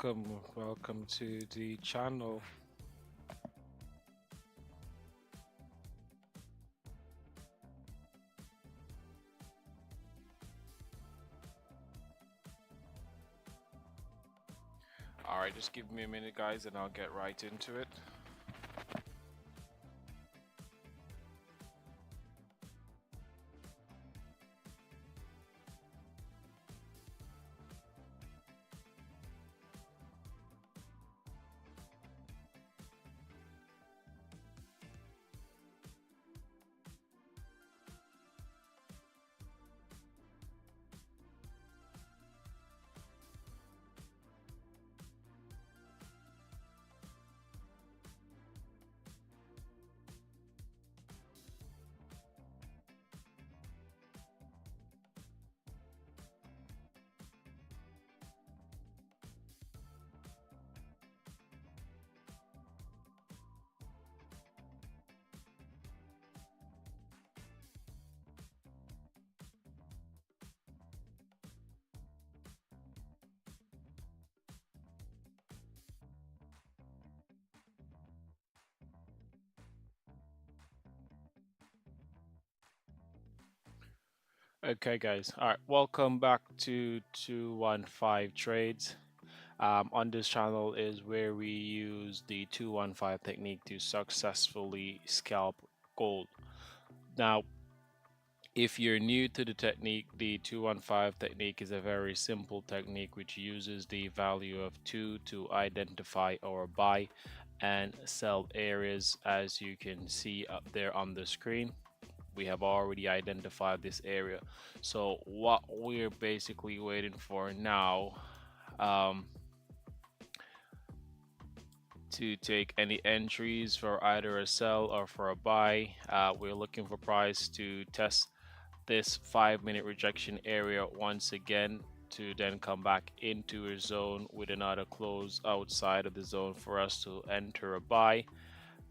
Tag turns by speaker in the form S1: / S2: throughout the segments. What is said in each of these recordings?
S1: welcome to the channel. All right, just give me a minute, guys, and I'll get right into it. Okay, guys. All right, welcome back to 215 Trades. On this channel is where we use the 215 technique to successfully scalp gold. Now, if you're new to the technique, the 215 technique is a very simple technique which uses the value of 2 to identify or buy and sell areas, as you can see up there on the screen. We have already identified this area. So what we're basically waiting for now, um, to take any entries for either a sell or for a buy. We're looking for price to test this 5-minute rejection area once again, to then come back into a zone with another close outside of the zone for us to enter a buy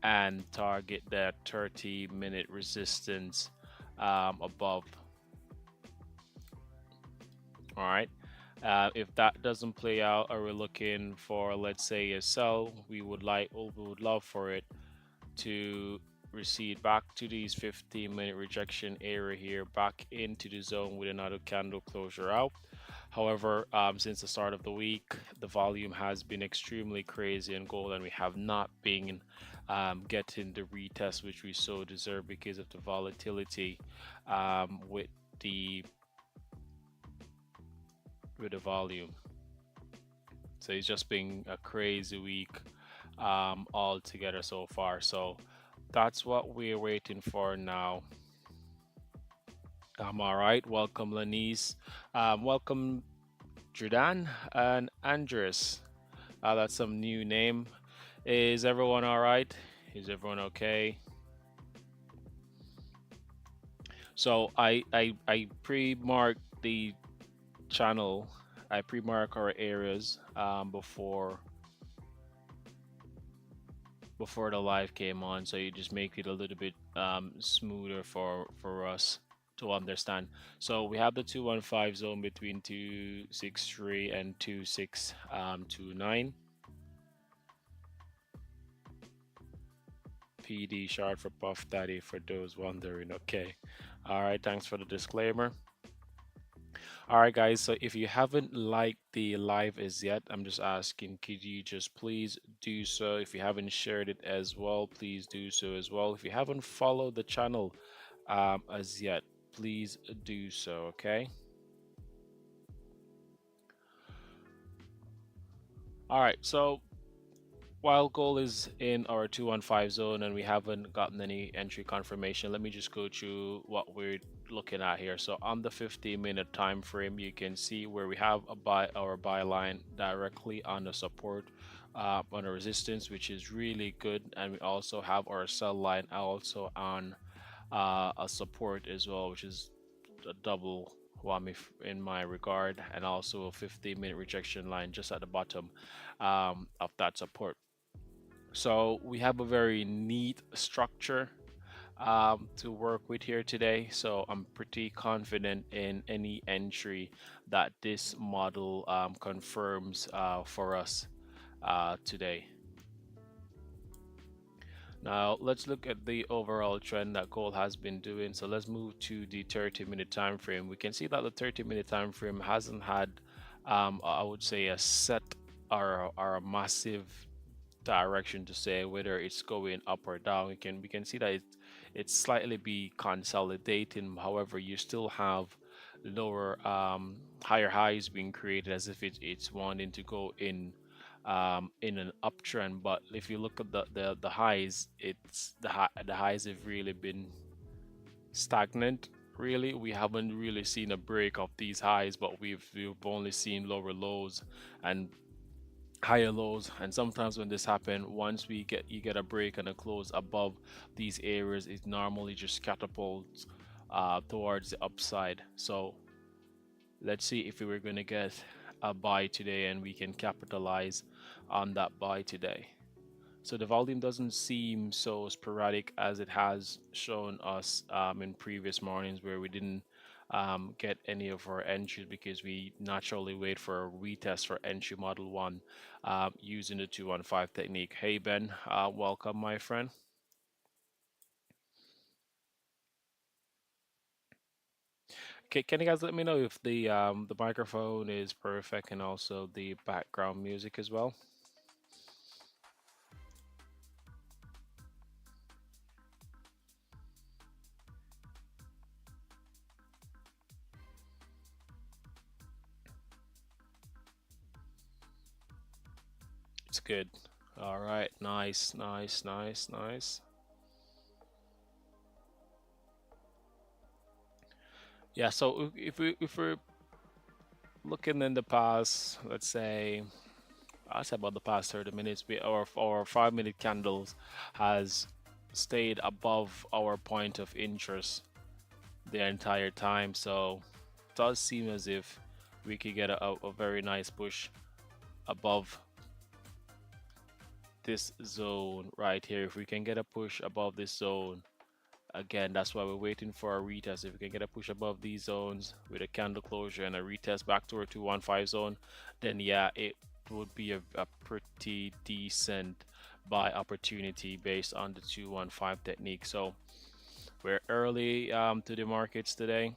S1: and target that 30-minute resistance above. All right. If that doesn't play out, or we're looking for, let's say, a sell, we would love for it to recede back to these 15-minute rejection area here, back into the zone with another candle closure out. However, since the start of the week, the volume has been extremely crazy in gold, and we have not been getting the retest which we so deserve because of the volatility with the volume. So it's just been a crazy week altogether so far. So that's what we're waiting for now. All right. Welcome, Lanice. Welcome, Jordan and Andres. That's some new name. Is everyone all right? Is everyone okay? So I pre-marked the channel. I pre-mark our areas before the live came on, so you just make it a little bit smoother for us to understand. So we have the 215 zone between 263 and 2629. PD short for Puff Daddy, for those wondering. Okay. All right, thanks for the disclaimer. All right, guys. So if you haven't liked the live as yet, I'm just asking, could you just please do so? If you haven't shared it as well, please do so as well. If you haven't followed the channel as yet, please do so. Okay. All right. So while gold is in our 215 zone and we haven't gotten any entry confirmation, let me just go through what we're looking at here. So on the 15-minute time frame, you can see where we have our buy line directly on the support, on a resistance, which is really good, and we also have our sell line also on a support as well, which is a double whammy in my regard, and also a 15-minute rejection line just at the bottom of that support. So we have a very neat structure to work with here today. So I'm pretty confident in any entry that this model confirms for us today. Now let's look at the overall trend that gold has been doing. So let's move to the 30-minute time frame. We can see that the 30-minute time frame hasn't had, I would say, a set or a massive direction to say whether it's going up or down. We can see that it's slightly be consolidating. However, you still have lower higher highs being created as if it's wanting to go in an uptrend. But if you look at the highs, the highs have really been stagnant. Really, we haven't really seen a break of these highs, but we've only seen lower lows and higher lows. And sometimes when this happens, once we get you get a break and a close above these areas, it normally just catapults towards the upside. So let's see if we were going to get a buy today and we can capitalize on that buy today. So the volume doesn't seem so sporadic as it has shown us in previous mornings where we didn't get any of our entries because we naturally wait for a retest for entry model one using the 215 technique. Hey Ben, welcome my friend. Okay, can you guys let me know if the microphone is perfect and also the background music as well? It's good. All right, nice, nice, nice, nice. Yeah, so if we're looking in the past, let's say, I'd say about the past 30 minutes, our 5 minute candles has stayed above our point of interest the entire time. So it does seem as if we could get a very nice push above this zone right here. If we can get a push above this zone, again, that's why we're waiting for a retest. If we can get a push above these zones with a candle closure and a retest back to our 215 zone, then yeah, it would be a pretty decent buy opportunity based on the 215 technique. So we're early to the markets today.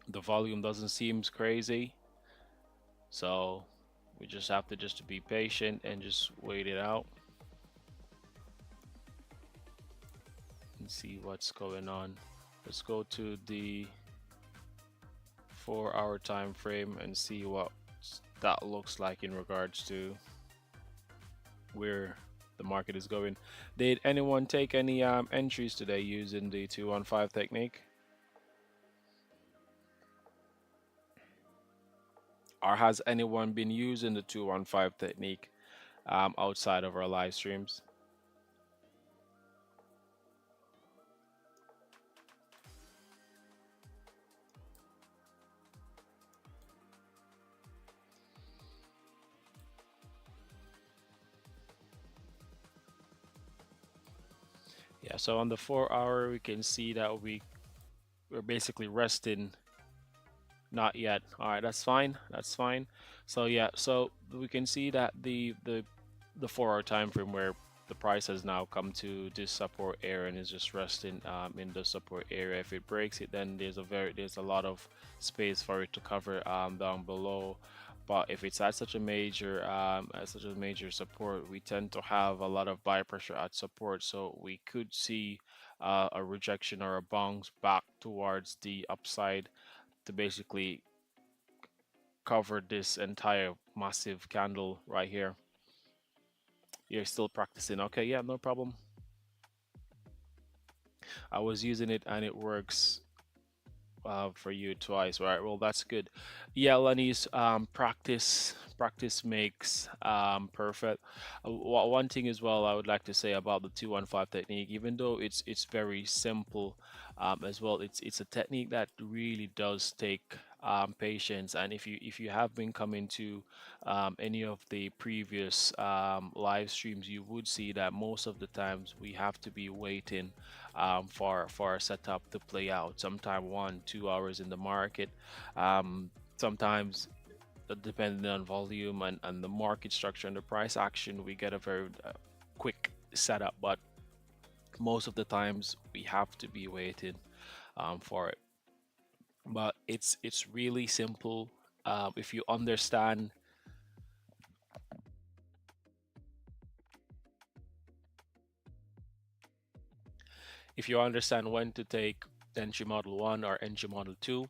S1: The volume doesn't seem crazy, so we just have to just to be patient and just wait it out and see what's going on. Let's go to the 4 hour time frame and see what that looks like in regards to where the market is going. Did anyone take any entries today using the 215 technique? Or has anyone been using the 215 technique outside of our live streams? Yeah, so on the 4 hour, we can see that we're basically resting. Not yet. All right, that's fine. That's fine. So yeah, so we can see that the 4 hour time frame where the price has now come to this support area and is just resting in the support area. If it breaks it, then there's a lot of space for it to cover down below. But if it's at such a major support, we tend to have a lot of buy pressure at support. So we could see a rejection or a bounce back towards the upside to basically cover this entire massive candle right here. You're still practicing. Okay, yeah, no problem. I was using it and it works for you twice, right? Well, that's good. Yeah, Lenny's practice makes perfect. One thing as well I would like to say about the 215 technique, even though it's very simple as well, it's a technique that really does take patience. And if you have been coming to any of the previous live streams, you would see that most of the times we have to be waiting for a setup to play out. Sometime 1 2 hours in the market. Sometimes depending on volume and the market structure and the price action, we get a very quick setup. But most of the times we have to be waiting for it. But it's really simple. If you understand if you understand when to take entry model 1 or entry model 2,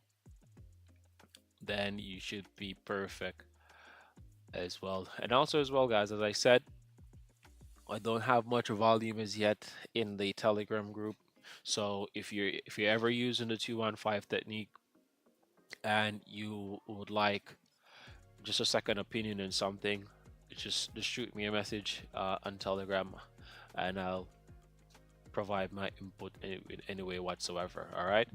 S1: then you should be perfect as well. And also as well, guys, as I said, I don't have much volume as yet in the Telegram group. So if you're ever using the 215 technique and you would like just a second opinion on something, just shoot me a message on Telegram, and I'll provide my input in any way whatsoever. All right.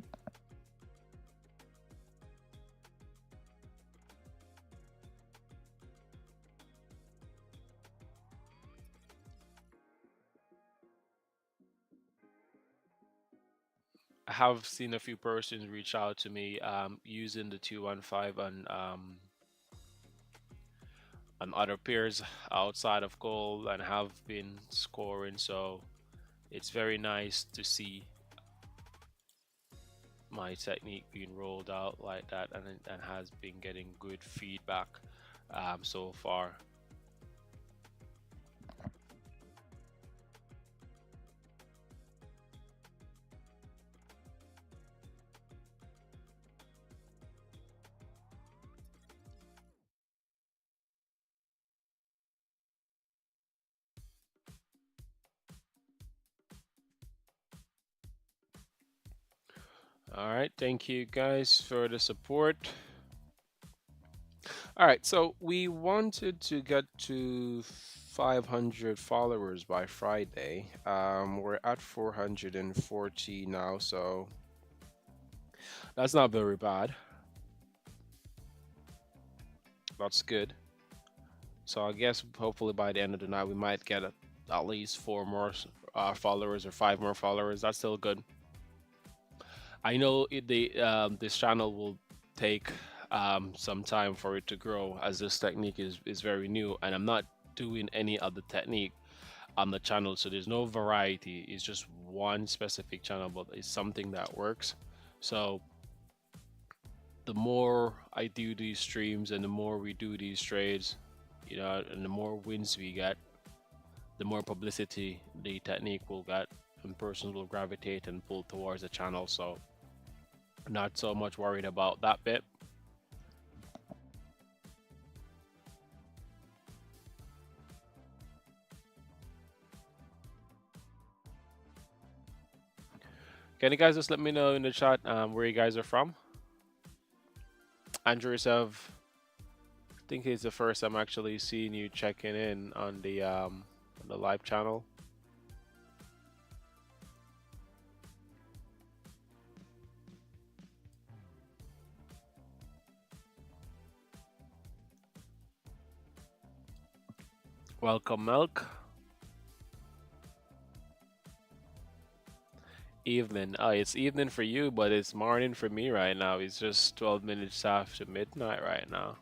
S1: I have seen a few persons reach out to me using the 215 on other peers outside of gold and have been scoring. So it's very nice to see my technique being rolled out like that, and has been getting good feedback so far. All right, thank you guys for the support. All right, so we wanted to get to 500 followers by Friday. We're at 440 now, so that's not very bad. That's good. So I guess hopefully by the end of the night we might get at least four more followers or five more followers. That's still good. I know this channel will take some time for it to grow, as this technique is very new, and I'm not doing any other technique on the channel, so there's no variety. It's just one specific channel, but it's something that works. So the more I do these streams and the more we do these trades, and the more wins we get, the more publicity the technique will get, and persons will gravitate and pull towards the channel. So not so much worried about that bit. Can you guys just let me know in the chat where you guys are from? Andrew yourself, I think it's the first time actually seeing you checking in on the live channel. Welcome, Milk. Evening. It's evening for you, but it's morning for me right now. It's just 12 minutes after midnight right now.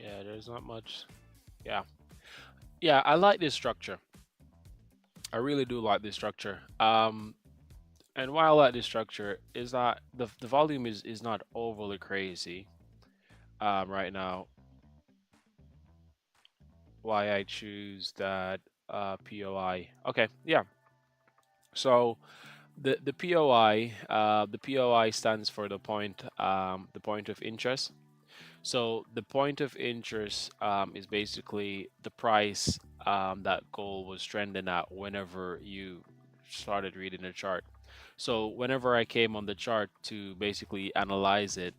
S1: Yeah, there's not much. Yeah. Yeah, I like this structure. I really do like this structure. And why I like this structure is that the volume is not overly crazy. Right now, why I choose that POI. Okay, yeah. So The POI, the POI stands for the point of interest. So the point of interest is basically the price that gold was trending at whenever you started reading the chart. So whenever I came on the chart to basically analyze it,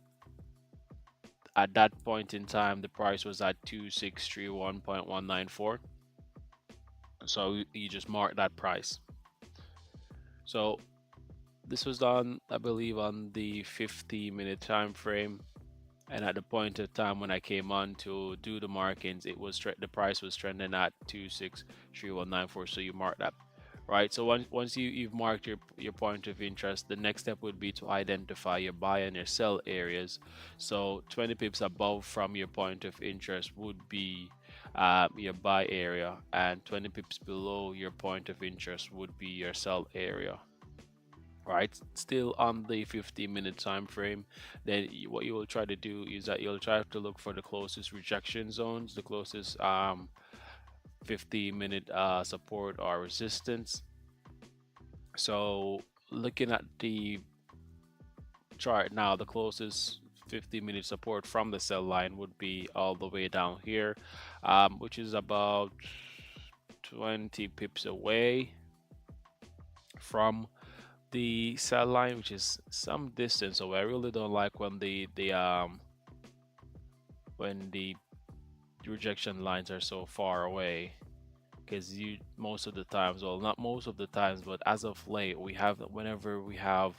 S1: at that point in time, the price was at 2631.194. So you just mark that price. So this was done, I believe, on the 50-minute time frame. And at the point of time when I came on to do the markings, it was the price was trending at 263194. So you mark that, right? So once you've marked your point of interest, the next step would be to identify your buy and your sell areas. So 20 pips above from your point of interest would be your buy area, and 20 pips below your point of interest would be your sell area, right? Still on the 15-minute time frame. Then what you will try to do is that you'll try to look for the closest rejection zones, the closest 15-minute support or resistance. So looking at the chart now, the closest 50-minute support from the sell line would be all the way down here, which is about 20 pips away from the sell line, which is some distance away. I really don't like when the rejection lines are so far away, because you most of the times, well, not most of the times, but as of late, we have whenever we have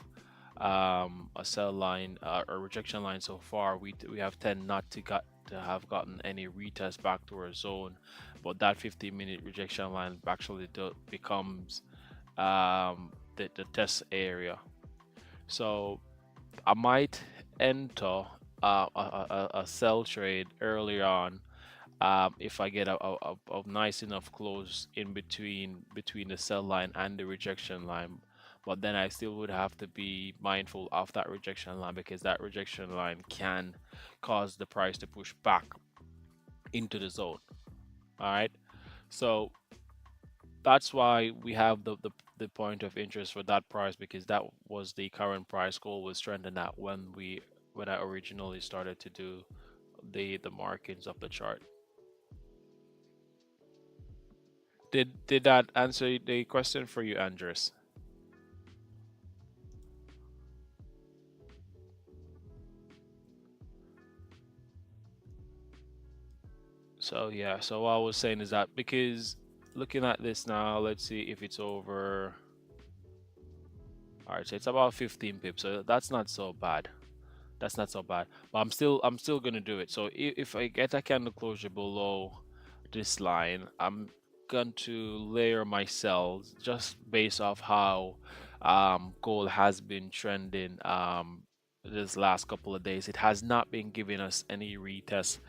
S1: a sell line or rejection line so far, we have tend not to have gotten any retest back to our zone, but that 15-minute rejection line actually becomes the test area. So I might enter a sell trade early on if I get a nice enough close in between the sell line and the rejection line. But then I still would have to be mindful of that rejection line, because that rejection line can cause the price to push back into the zone. All right. So that's why we have the point of interest for that price, because that was the current price goal was trending at when I originally started to do the markings of the chart. Did that answer the question for you, Andres? So yeah, so what I was saying is that because looking at this now, let's see if it's over. All right, so it's about 15 pips, so that's not so bad. That's not so bad. But I'm still gonna do it. So if I get a candle closure below this line, I'm going to layer my cells just based off how gold has been trending this last couple of days. It has not been giving us any retest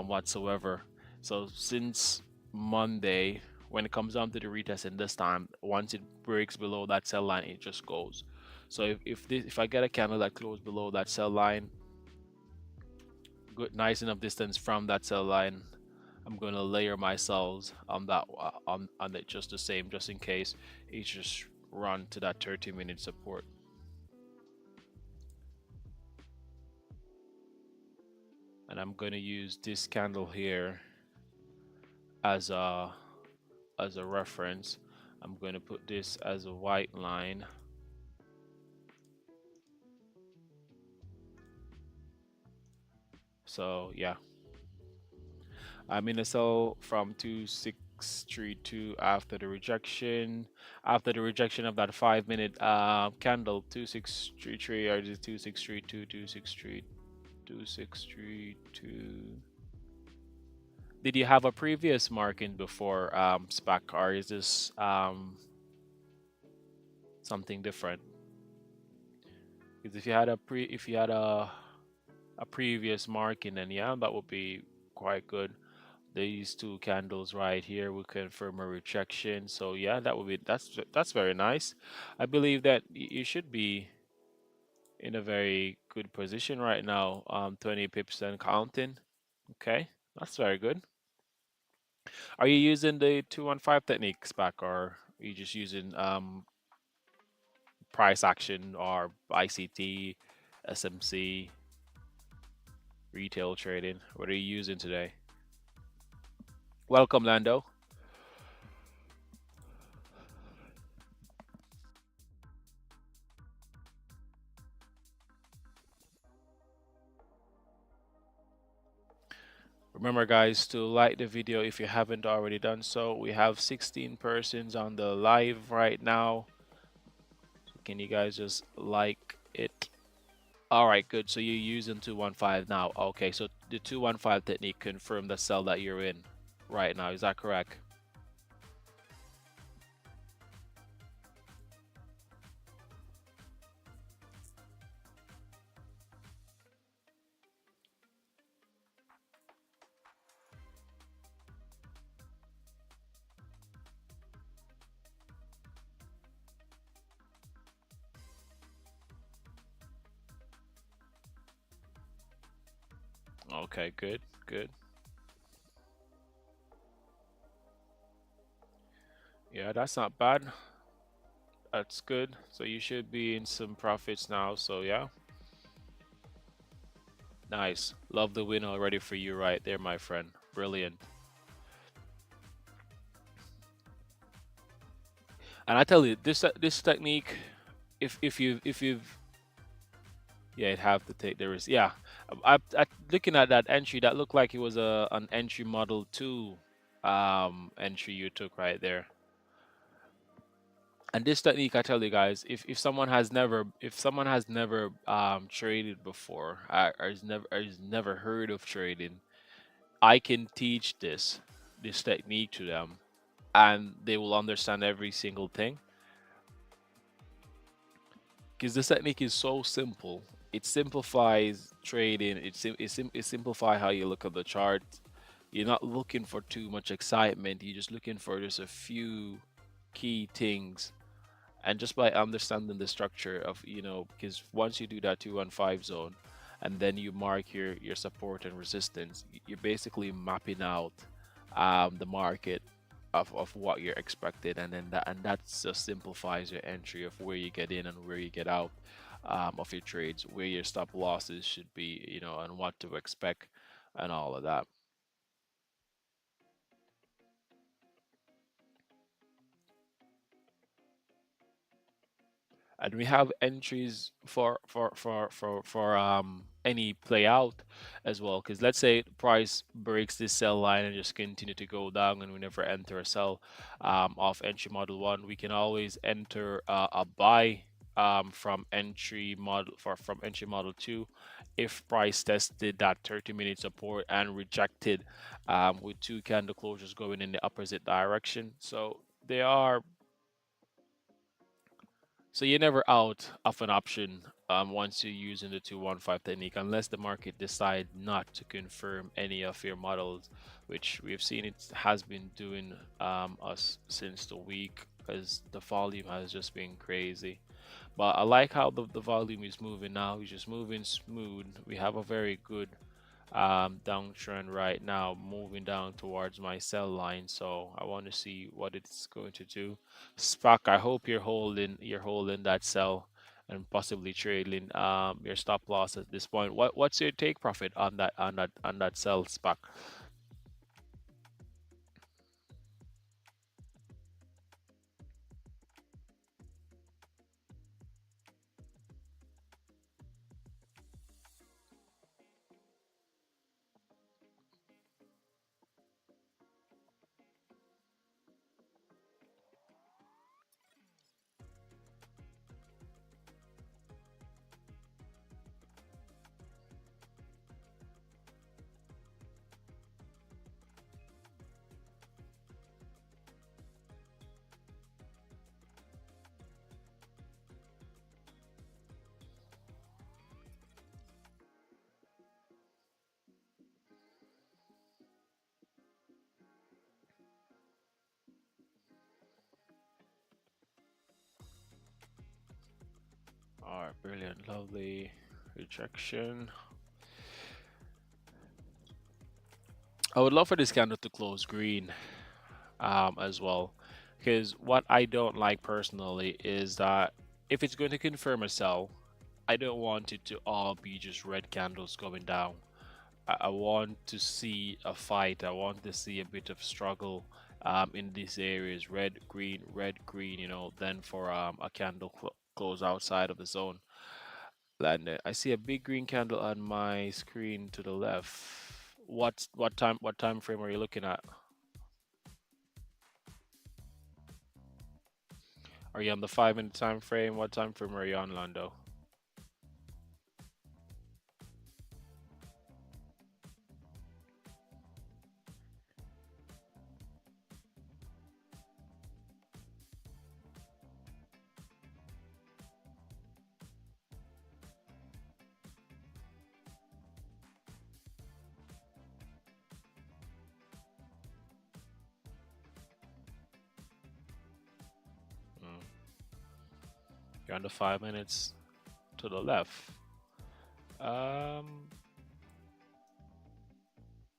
S1: whatsoever. So since Monday, when it comes down to the retesting this time, once it breaks below that sell line, it just goes. So if I get a candle that closed below that sell line, good nice enough distance from that sell line, I'm going to layer my cells on that on it just the same, just in case it just run to that 30-minute support. And I'm going to use this candle here as a reference. I'm going to put this as a white line. So yeah, I'm in a sell from 2632 after the rejection. After the rejection of that 5 minute candle, 2633 or is it 2632, 2632. Did you have a previous marking before SPAC, or is this something different? Because if you had a previous marking, then yeah, that would be quite good. These two candles right here will confirm a rejection. So yeah, that's very nice. I believe that you should be in a very good position right now. 20 pips and counting. Okay, that's very good. Are you using the 215 techniques back, or are you just using price action or ICT, SMC, retail trading. What are you using today? Welcome, Lando. Remember, guys, to like the video if you haven't already done so. We have 16 persons on the live right now. So can you guys just like it? All right, good. So you're using 215 now. Okay, so the 215 technique confirmed the cell that you're in right now. Is that correct? Okay, good, good. Yeah, that's not bad. That's good. So you should be in some profits now. So yeah, nice. Love the win already for you right there, my friend. Brilliant. And I tell you, this technique, if you've yeah, you'd have to take the risk. Yeah, I looking at that entry, that looked like it was a an entry model two entry you took right there. And this technique, I tell you guys, if someone has never traded before, or has never heard of trading, I can teach this technique to them, and they will understand every single thing because this technique is so simple. It simplifies trading. It simplifies how you look at the chart. You're not looking for too much excitement. You're just looking for just a few key things. And just by understanding the structure of, because once you do that 215 zone, and then you mark your support and resistance, you're basically mapping out the market of what you're expected, and then that just simplifies your entry of where you get in and where you get out of your trades, where your stop losses should be, and what to expect, and all of that. And we have entries for any play out as well, because let's say the price breaks this sell line and just continue to go down and we never enter a sell off entry model one, we can always enter a buy from entry model from entry model two if price tested that 30-minute support and rejected with two candle closures going in the opposite direction. So you're never out of an option once you're using the 215 technique, unless the market decide not to confirm any of your models, which we've seen it has been doing us since the week, as the volume has just been crazy. But I like how the volume is moving now. It's just moving smooth. We have a very good downtrend right now, moving down towards my sell line. So I want to see what it's going to do. Spock, I hope you're holding that sell and possibly trailing your stop loss at this point. What's your take profit on that sell, Spock? All right, brilliant, lovely rejection. I would love for this candle to close green as well, because what I don't like personally is that if it's going to confirm a sell, I don't want it to all be just red candles going down. I want to see a fight. I want to see a bit of struggle in these areas, red, green, then for a candle close outside of the zone. And I see a big green candle on my screen to the left. What time frame are you looking at? Are you on the 5 minute time frame? What time frame are you on, Lando? Mm, you're on the 5 minutes to the left. Um,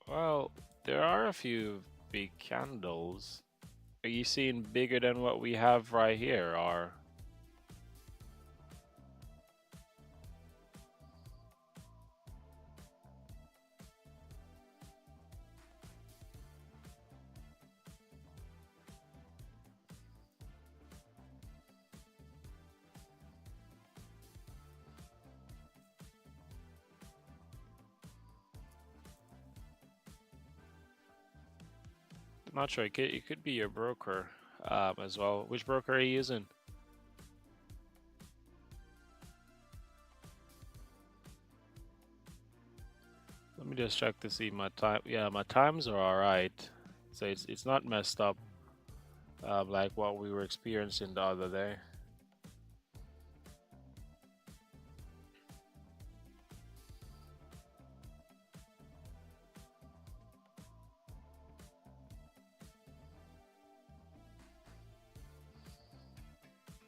S1: well, there are a few big candles. Are you seeing bigger than what we have right here, or I'm not sure. It could be your broker as well. Which broker are you using? Let me just check to see my time. Yeah, my times are all right. So it's not messed up like what we were experiencing the other day.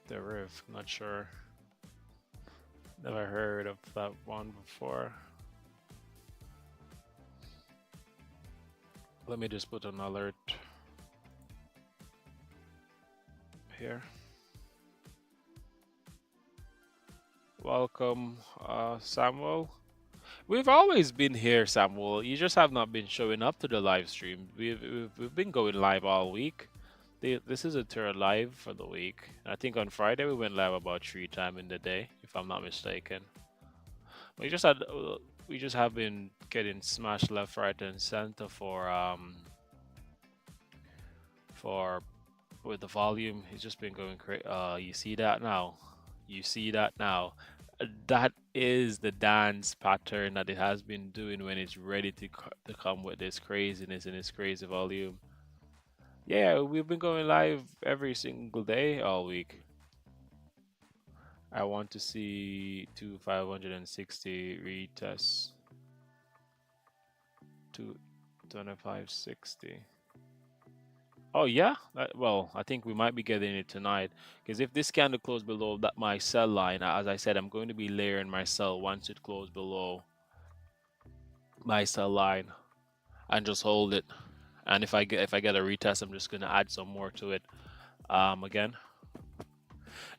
S1: The Riff, not sure. Never heard of that one before. Let me just put an alert here. Welcome, Samuel. We've always been here, Samuel. You just have not been showing up to the live stream. We've been going live all week. This is a third live for the week. I think on Friday we went live about 3 times in the day, if I'm not mistaken. We just had we just have been getting smashed left, right, and center for with the volume. It's just been going crazy. You see that now? You see that now? That is the dance pattern that it has been doing when it's ready to come with this craziness and this crazy volume. Yeah, we've been going live every single day all week. I want to see two 560 retests. Two 2560. Oh yeah, well, I think we might be getting it tonight because if this candle closes below that my sell line, as I said, I'm going to be layering my sell once it closes below my sell line and just hold it. And if I get a retest, I'm just gonna add some more to it. Again,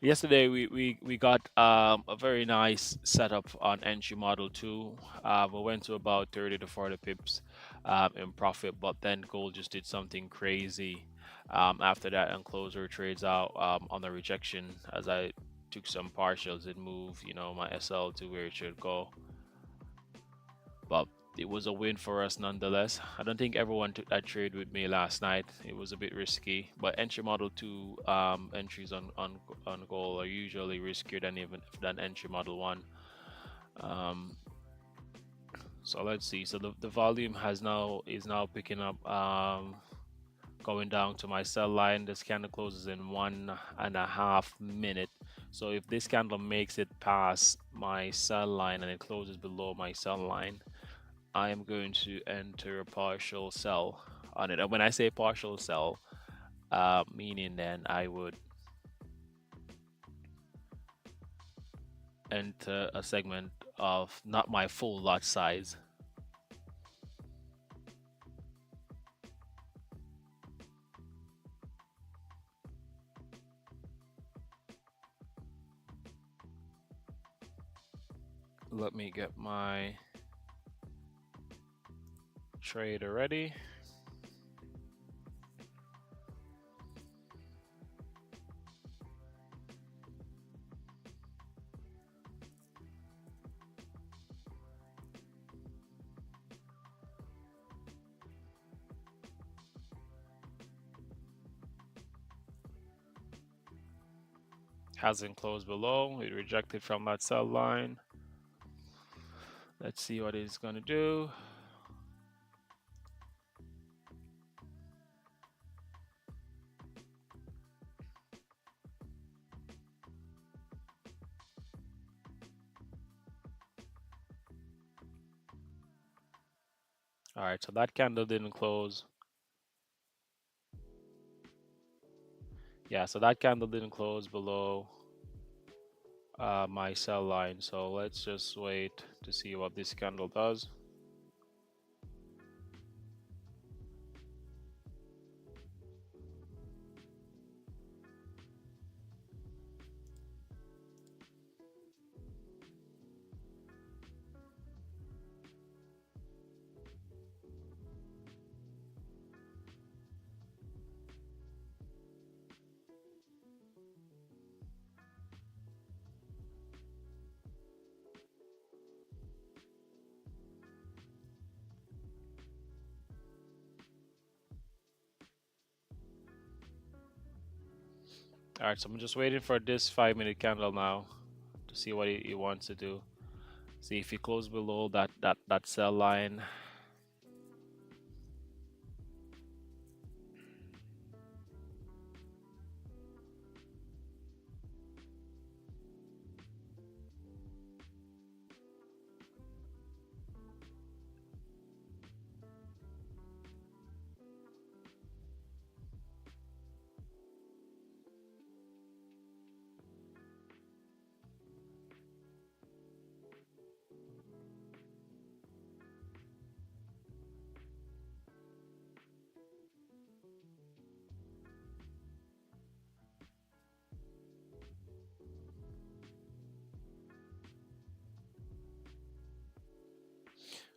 S1: yesterday we got a very nice setup on entry model 2. We went to about 30 to 40 pips in profit, but then gold just did something crazy after that and closer trades out on the rejection as I took some partials and moved my SL to where it should go. But it was a win for us nonetheless. I don't think everyone took that trade with me last night. It was a bit risky, but entry model 2 entries on goal are usually riskier than entry model 1. Um, so let's see. So the volume is now picking up, going down to my sell line. This candle closes in 1.5 minutes. So if this candle makes it past my sell line and it closes below my sell line, I am going to enter a partial sell on it. And when I say partial sell, meaning then I would enter a segment of not my full lot size. let me get my trader ready. Hasn't closed below. It rejected from that sell line. Let's see what it's going to do. All right, so that candle didn't close. Yeah, so that candle didn't close below my sell line. So let's just wait to see what this candle does. All right, so I'm just waiting for this 5-minute candle now to see what he wants to do. See if he closes below that sell line.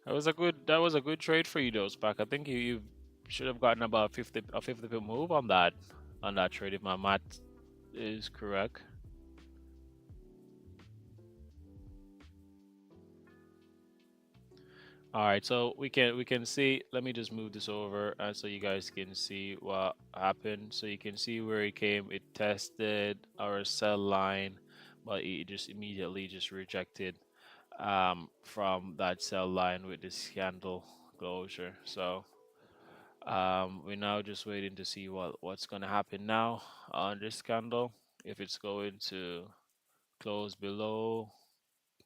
S1: That was a good trade for you, though, Spac. I think you should have gotten about 50 pip move on that trade if my math is correct. All right, so we can see. Let me just move this over so you guys can see what happened. So you can see where it came. It tested our sell line, but it just immediately just rejected from that sell line with this candle closure. So we're now just waiting to see what's gonna happen now on this candle. If it's going to close below,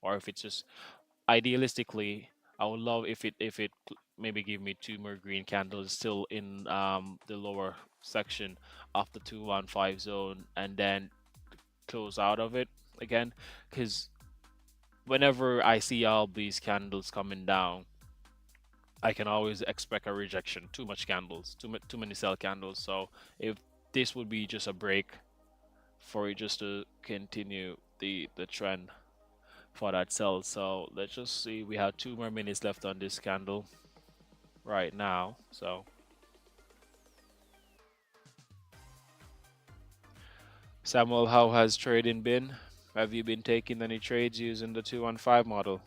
S1: or if it's just idealistically, I would love if it maybe give me two more green candles still in the lower section of the 215 zone and then close out of it again. Because whenever I see all these candles coming down, I can always expect a rejection. Too much candles, too many sell candles. So if this would be just a break for it just to continue the trend for that sell. So let's just see. We have 2 more minutes left on this candle right now. So Samuel, how has trading been? Have you been taking any trades using the 215 model?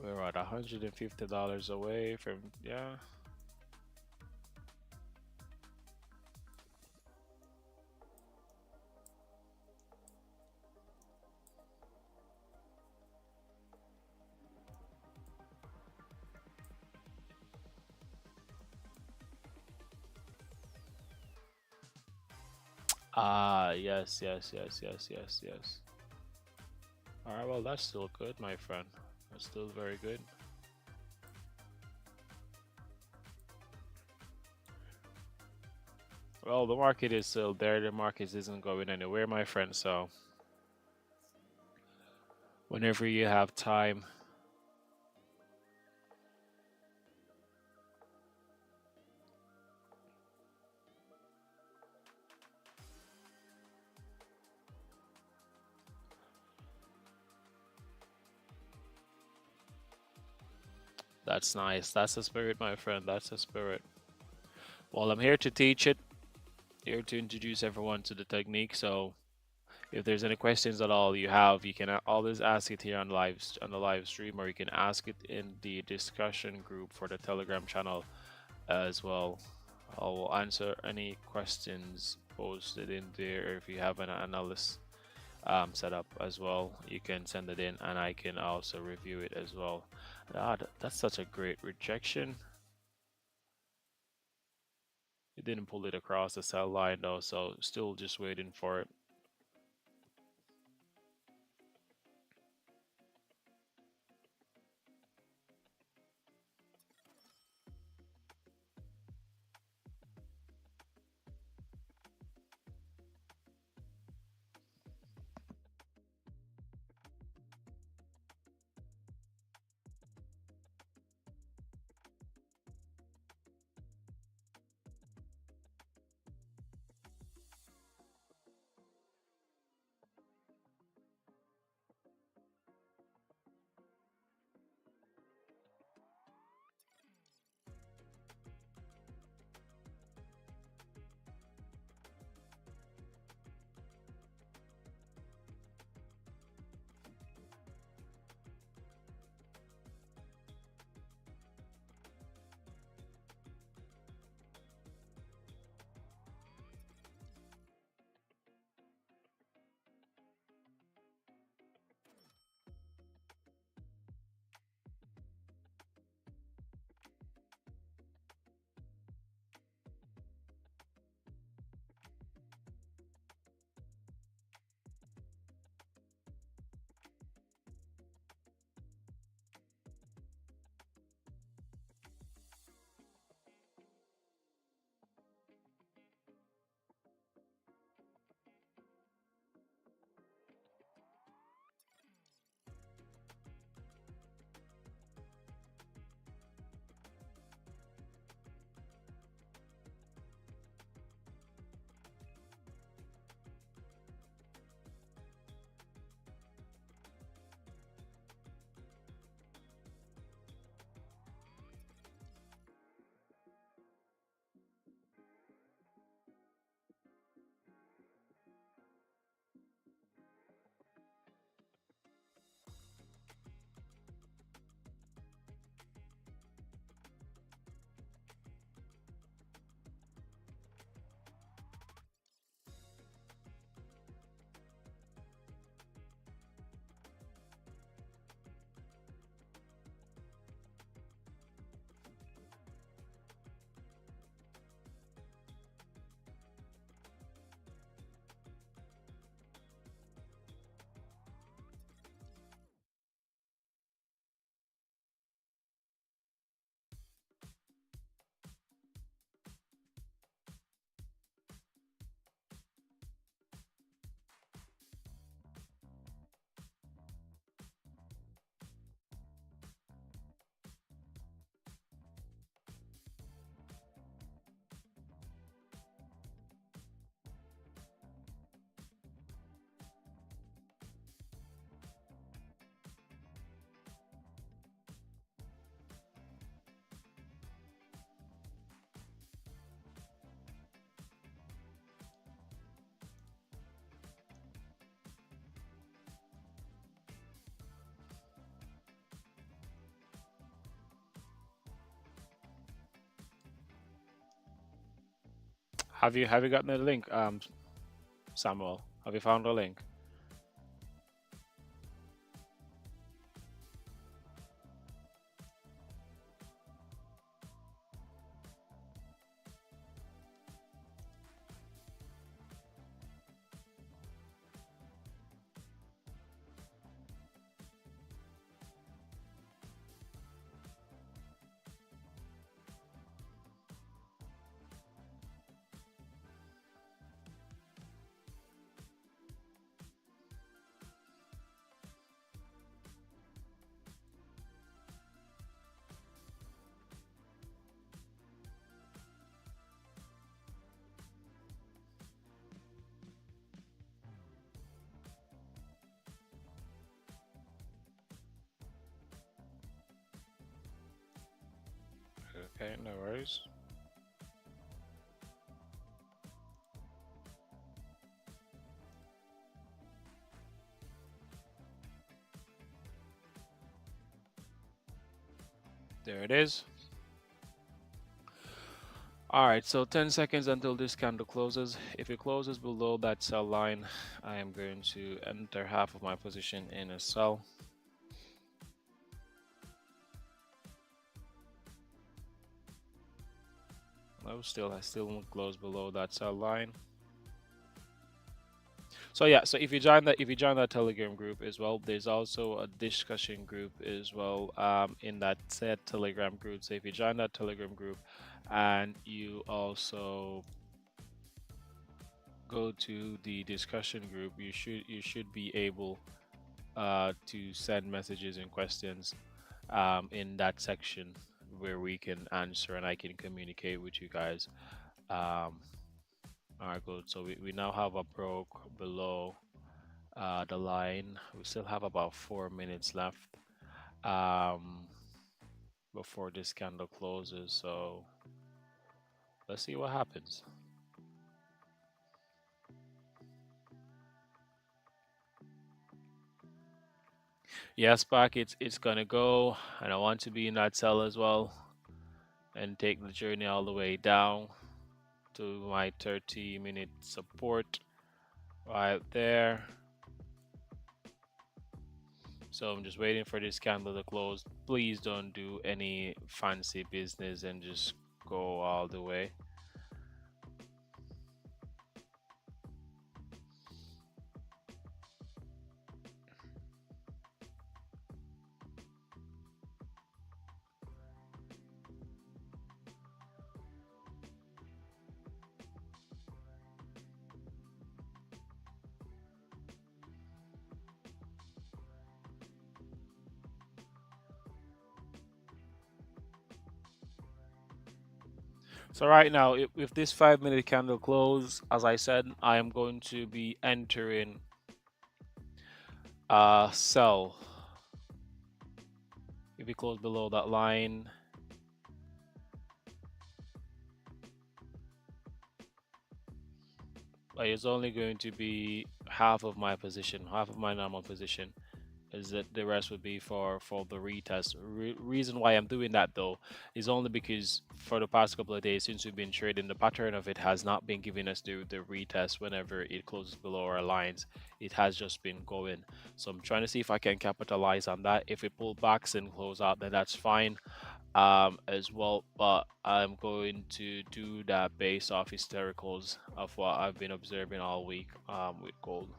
S1: We're at $150 away from, yeah. Ah, yes, yes, yes, yes, yes, yes. All right, well, that's still good, my friend. That's still very good. Well, the market is still there. The market isn't going anywhere, my friend. So whenever you have time, that's nice. That's the spirit, my friend. That's the spirit. Well, I'm here to teach it, here to introduce everyone to the technique. So if there's any questions at all you have, you can always ask it here on on the live stream, or you can ask it in the discussion group for the Telegram channel as well. I will answer any questions posted in there. If you have an analyst set up as well, you can send it in, and I can also review it as well. That's such a great rejection. It didn't pull it across the cell line though, so still just waiting for it. Have you gotten the link, Samuel? Have you found the link? Okay, no worries. There it is. All right, so 10 seconds until this candle closes. If it closes below that sell line, I am going to enter half of my position in a sell. No, I still won't close below that sell line. So yeah, so if you join that Telegram group as well, there's also a discussion group as well in that said Telegram group. So if you join that Telegram group and you also go to the discussion group, you should be able to send messages and questions in that section where we can answer and I can communicate with you guys. Um, all right, good. So we now have a broke below the line. We still have about 4 minutes left um, before this candle closes. So let's see what happens. Yes, back it's gonna go, and I want to be in that cell as well and take the journey all the way down to my 30-minute support right there. So I'm just waiting for this candle to close. Please don't do any fancy business and just go all the way. So right now, if this 5 minute candle close, as I said, I am going to be entering sell. If we close below that line, it's only going to be half of my position, half of my normal position. Is that the rest would be for the retest. Reason why I'm doing that though is only because for the past couple of days since we've been trading, the pattern of it has not been giving us the retest whenever it closes below our lines. It has just been going. So I'm trying to see if I can capitalize on that. If it pull backs and close out, then that's fine as well. But I'm going to do that based off historicals of what I've been observing all week with gold.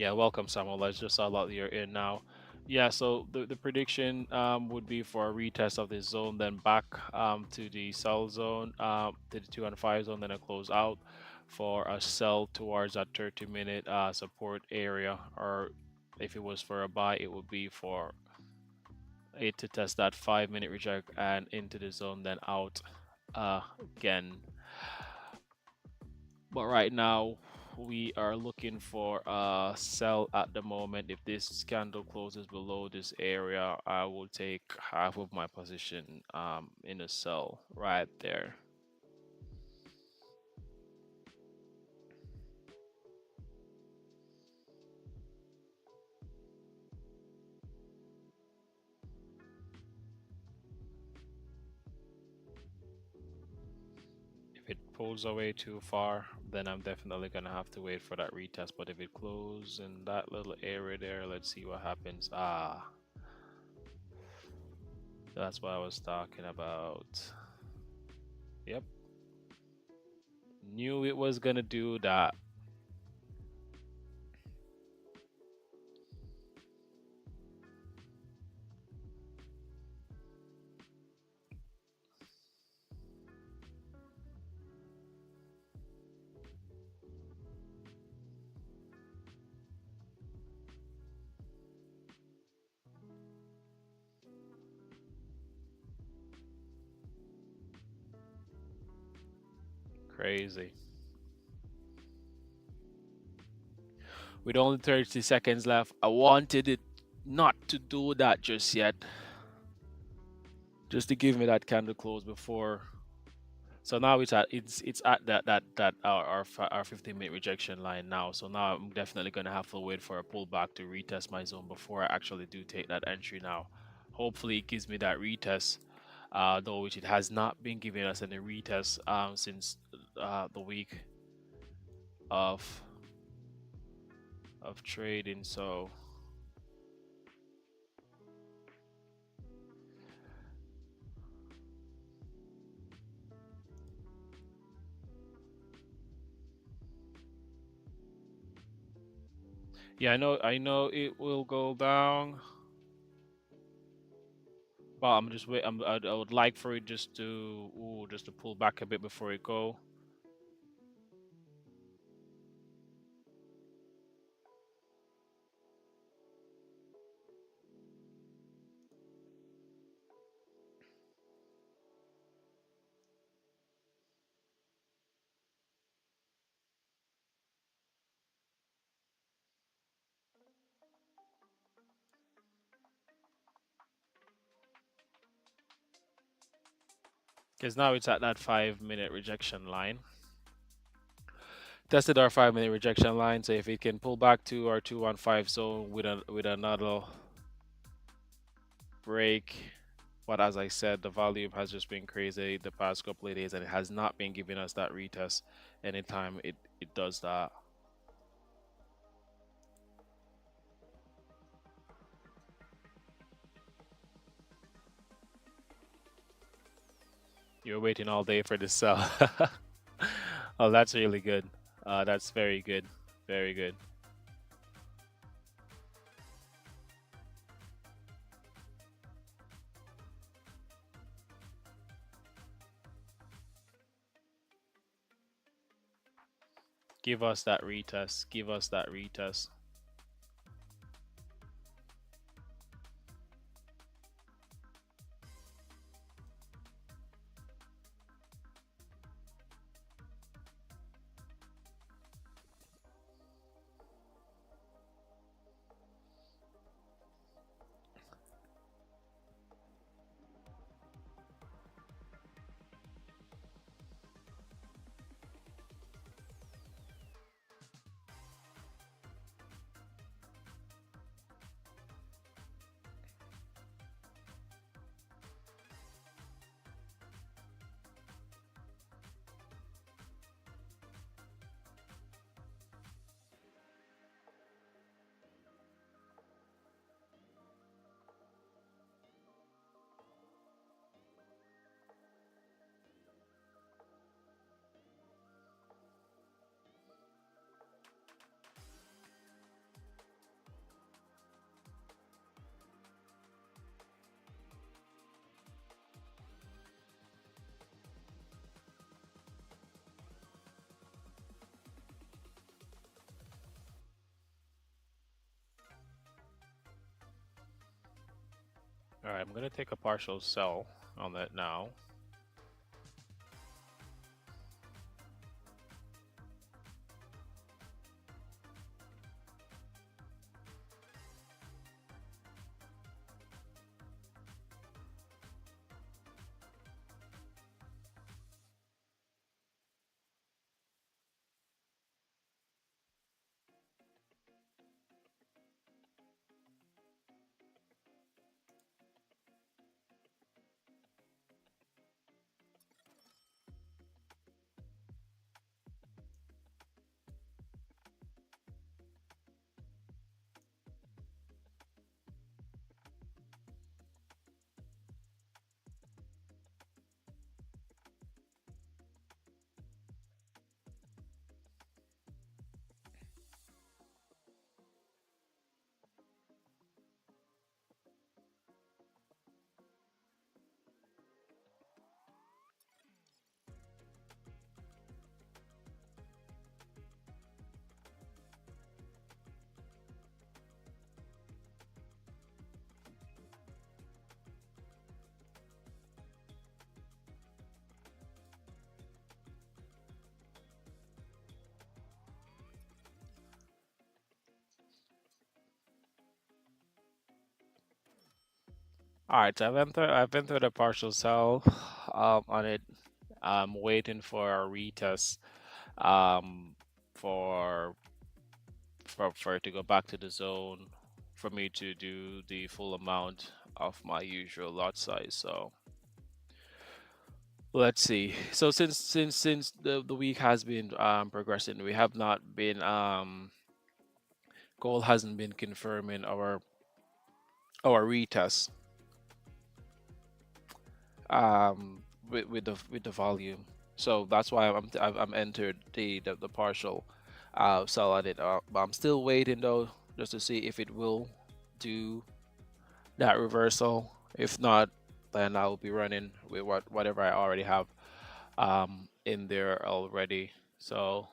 S1: Yeah, welcome, Samuel. I just saw that you're in now. Yeah, so the prediction would be for a retest of this zone, then back to the sell zone, to the 2 and 5 zone, then a close out for a sell towards that 30-minute support area. Or if it was for a buy, it would be for it to test that 5 minute reject and into the zone, then out again. But right now, we are looking for a sell at the moment. If this candle closes below this area, I will take half of my position in a sell right there. If it pulls away too far, then I'm definitely gonna have to wait for that retest. But if it closes in that little area there, let's see what happens. That's what I was talking about. Yep, knew it was gonna do that. Crazy. with only 30 seconds left. I wanted it not to do that just yet, just to give me that candle close before. So now it's at that our 15-minute rejection line now. So now I'm definitely gonna have to wait for a pullback to retest my zone before I actually do take that entry now. Hopefully it gives me that retest, though which it has not been giving us any retest since the week of trading. So yeah, I know it will go down, but I'm just wait. I would like for it just to pull back a bit before it go. Because now it's at that 5 minute rejection line. Tested our 5 minute rejection line, so if it can pull back to our 215 zone with another break. But as I said, the volume has just been crazy the past couple of days, and it has not been giving us that retest anytime it does that. You're waiting all day for the sell. Oh, that's really good. That's very good. Very good. Give us that retest. Give us that retest. All right, I'm gonna take a partial sell on that now. All right, so I've entered a partial sell on it. I'm waiting for a retest um for for it to go back to the zone for me to do the full amount of my usual lot size. So let's see. So since the week has been progressing, we have not been goal hasn't been confirming our retest with the volume. So that's why I'm entered the partial sell at it. But I'm still waiting though just to see if it will do that reversal. If not, then I'll be running with whatever I already have in there already. So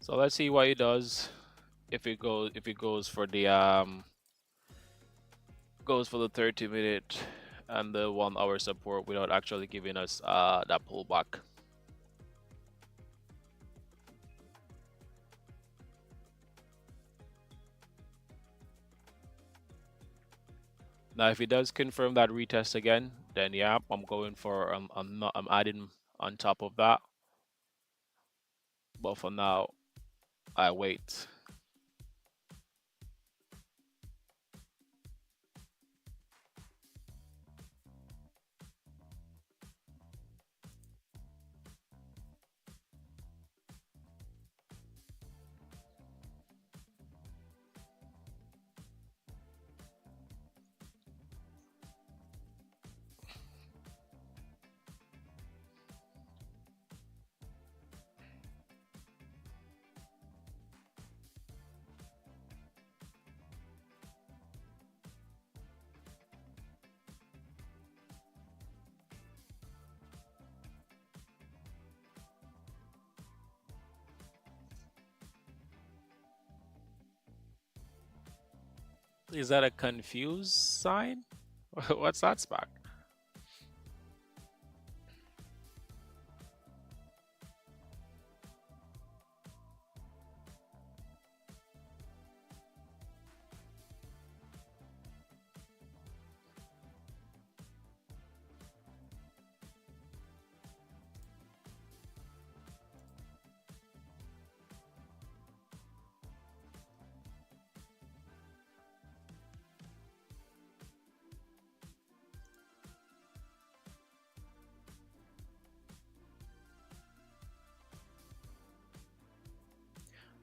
S1: let's see what it does. If it goes for the 30-minute and the 1 hour support without actually giving us that pullback. Now if it does confirm that retest again, then yeah, I'm going for I'm adding on top of that. But for now, I wait. Is that a confused sign? What's that spark?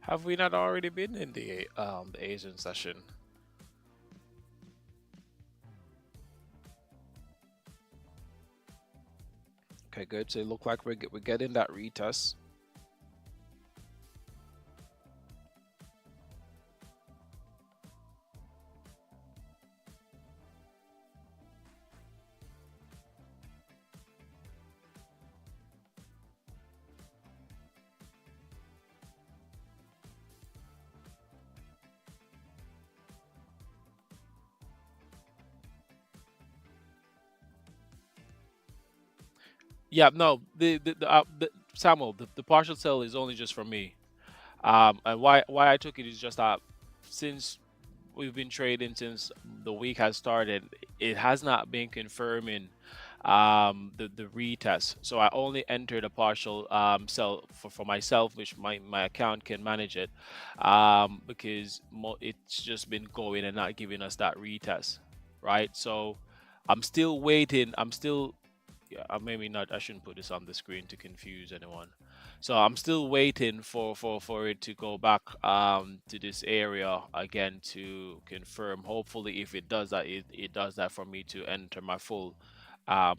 S1: Have we not already been in the Asian session? Okay, good. So it look like we're getting that retest. Yeah, no, the Samuel, the partial sell is only just for me. And why I took it is just that since we've been trading since the week has started, it has not been confirming the retest. So I only entered a partial sell for myself, which my account can manage it, because it's just been going and not giving us that retest, right? So I'm still waiting. I'm still yeah, maybe not. I shouldn't put this on the screen to confuse anyone. So I'm still waiting for it to go back to this area again to confirm. Hopefully, if it does that, it does that for me to enter my full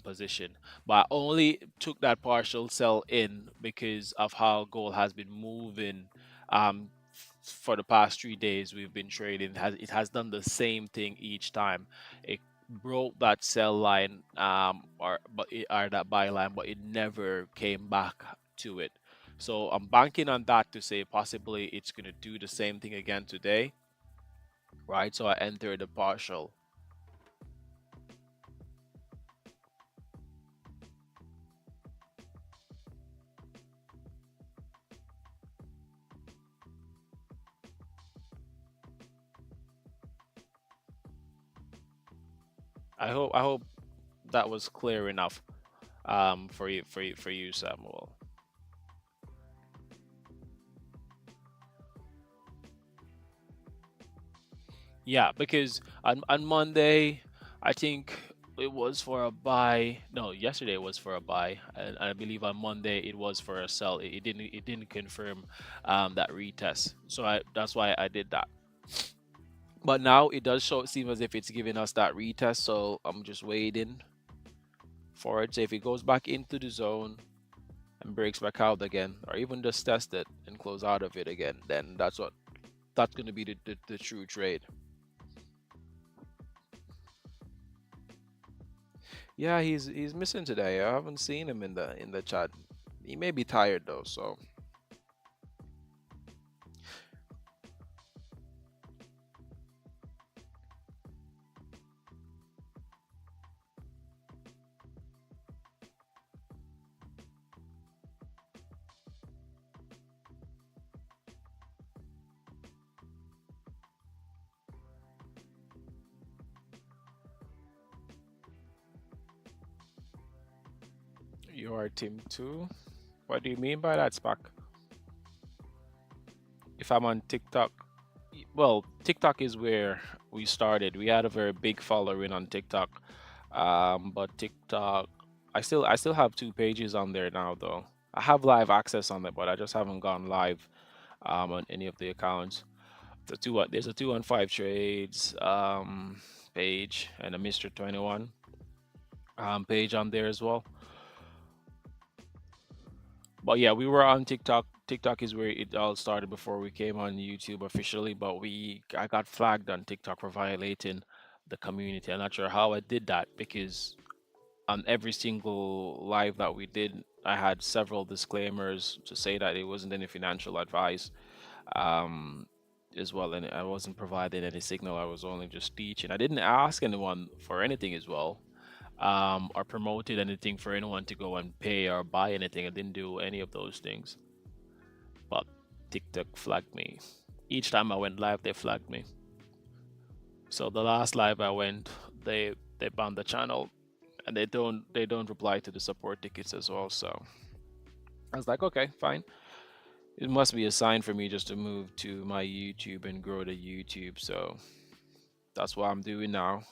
S1: position. But I only took that partial sell in because of how gold has been moving for the past 3 days we've been trading. It has done the same thing each time. It broke that sell line or that buy line, but it never came back to it. So I'm banking on that to say possibly it's gonna do the same thing again today, right? So I entered the partial. I hope that was clear enough for you, Samuel. Yeah, because on Monday, I think it was for a buy. No, yesterday was for a buy, and I believe on Monday it was for a sell. It didn't confirm that retest, so that's why I did that. But now it does show seem as if it's giving us that retest, so I'm just waiting for it. So if it goes back into the zone and breaks back out again, or even just test it and close out of it again, then that's going to be the true trade. Yeah, he's missing today. I haven't seen him in the chat. He may be tired though, so you are team two. What do you mean by that, Spock? If I'm on TikTok, well, TikTok is where we started. We had a very big following on TikTok, but TikTok, I still have two pages on there now though. I have live access on it, but I just haven't gone live on any of the accounts. There's a 215 trades page and a Mr. 21 page on there as well. But yeah, we were on TikTok. TikTok is where it all started before we came on YouTube officially. But I got flagged on TikTok for violating the community. I'm not sure how I did that because on every single live that we did, I had several disclaimers to say that it wasn't any financial advice, um, as well, and I wasn't providing any signal. I was only just teaching. I didn't ask anyone for anything as well, or promoted anything for anyone to go and pay or buy anything. I didn't do any of those things. But TikTok flagged me. Each time I went live, they flagged me. So the last live I went, they banned the channel, and they don't reply to the support tickets as well. So I was like, okay, fine. It must be a sign for me just to move to my YouTube and grow the YouTube. So that's what I'm doing now.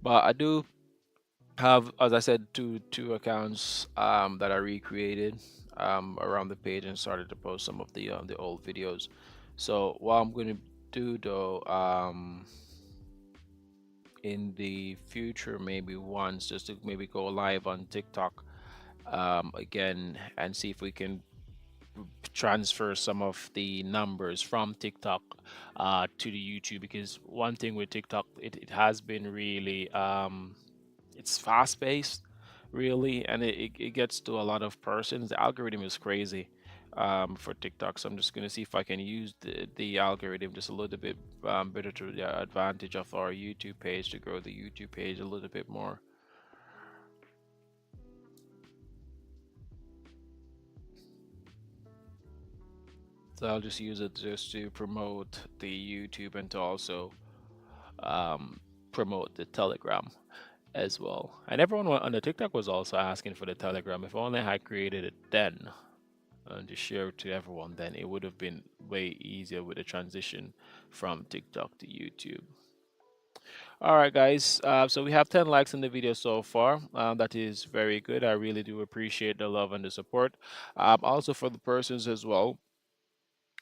S1: But I do have, as I said, two accounts that I recreated around the page and started to post some of the old videos. So what I'm gonna do though, in the future, maybe once, just to maybe go live on TikTok again and see if we can transfer some of the numbers from TikTok to the YouTube, because one thing with TikTok, it has been really it's fast paced, really, and it gets to a lot of persons. The algorithm is crazy for TikTok, so I'm just gonna see if I can use the algorithm just a little bit better to the advantage of our YouTube page to grow the YouTube page a little bit more. So I'll just use it just to promote the YouTube and to also um, promote the Telegram as well. And everyone on the TikTok was also asking for the Telegram. If only I had created it then and to share it to everyone, then it would have been way easier with the transition from TikTok to YouTube. All right, guys. So we have 10 likes in the video so far. That is very good. I really do appreciate the love and the support. Also, for the persons as well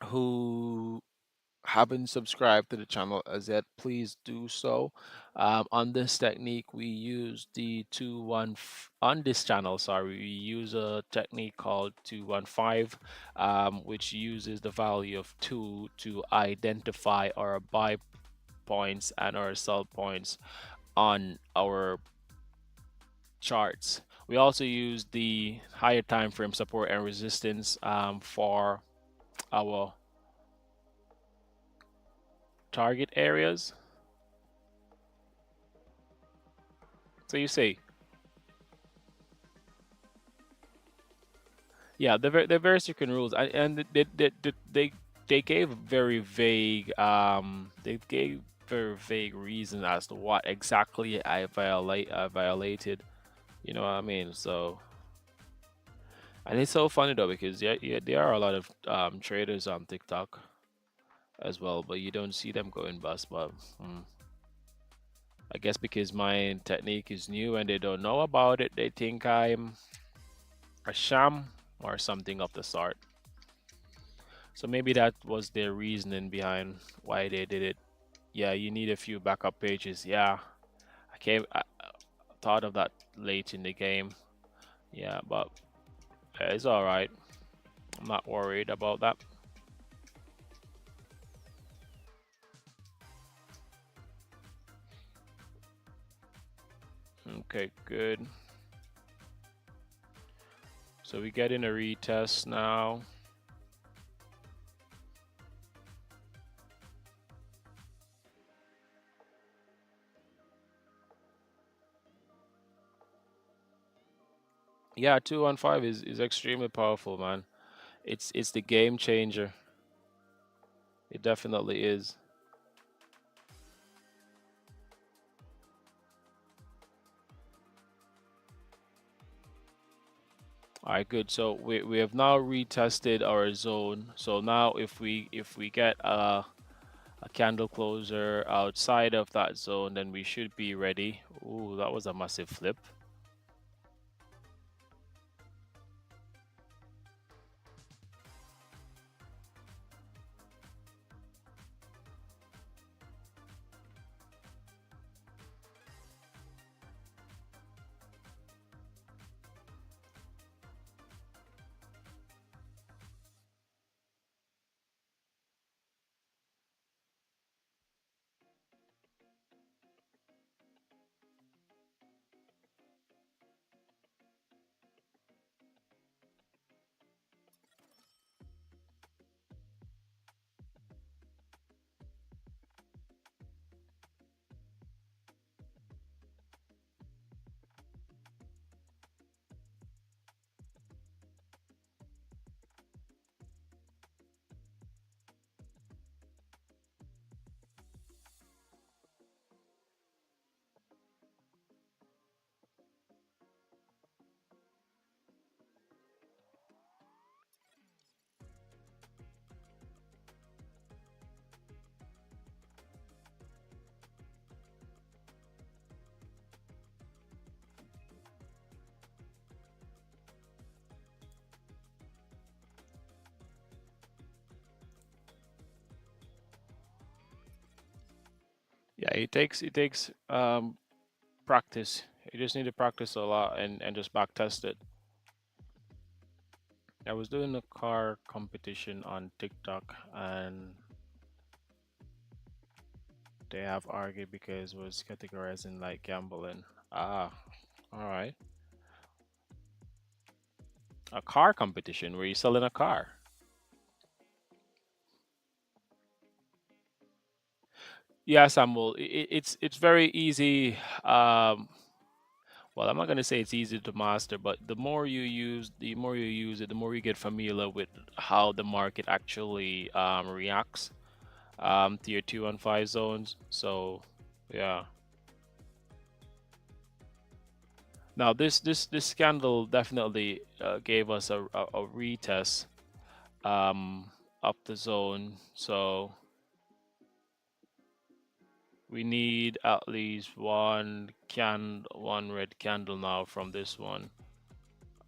S1: who haven't subscribed to the channel as yet, please do so. On this technique, we use the 215 on this channel. Sorry, we use a technique called 215, which uses the value of 2 to identify our buy points and our sell points on our charts. We also use the higher time frame support and resistance for our target areas. So you see, Yeah, they're very strict rules, and they gave very vague they gave very vague reason as to what exactly I violated. You know what I mean? So, and it's so funny though because yeah, there are a lot of traders on TikTok as well, but you don't see them going bust. But I guess because my technique is new and they don't know about it, they think I'm a sham or something of the sort. So maybe that was their reasoning behind why they did it. Yeah, you need a few backup pages. Yeah, I thought of that late in the game. Yeah, but it's all right. I'm not worried about that. Okay, good. So we get in a retest now. Yeah, 215 is extremely powerful, man. It's the game changer. It definitely is. All right, good. So we have now retested our zone. So now if we get a candle closer outside of that zone, then we should be ready. Ooh, that was a massive flip. Yeah, it takes practice. You just need to practice a lot and just back test it. I was doing a car competition on TikTok and they have argued because it was categorized in like gambling. Ah, all right. A car competition where you're selling a car. Yeah, Samuel. It's very easy. Well, I'm not gonna say it's easy to master, but the more you use it, the more you get familiar with how the market actually reacts to your 2 and 5 zones. So, yeah. Now this scandal definitely gave us a retest of the zone. So we need at least one red candle now from this one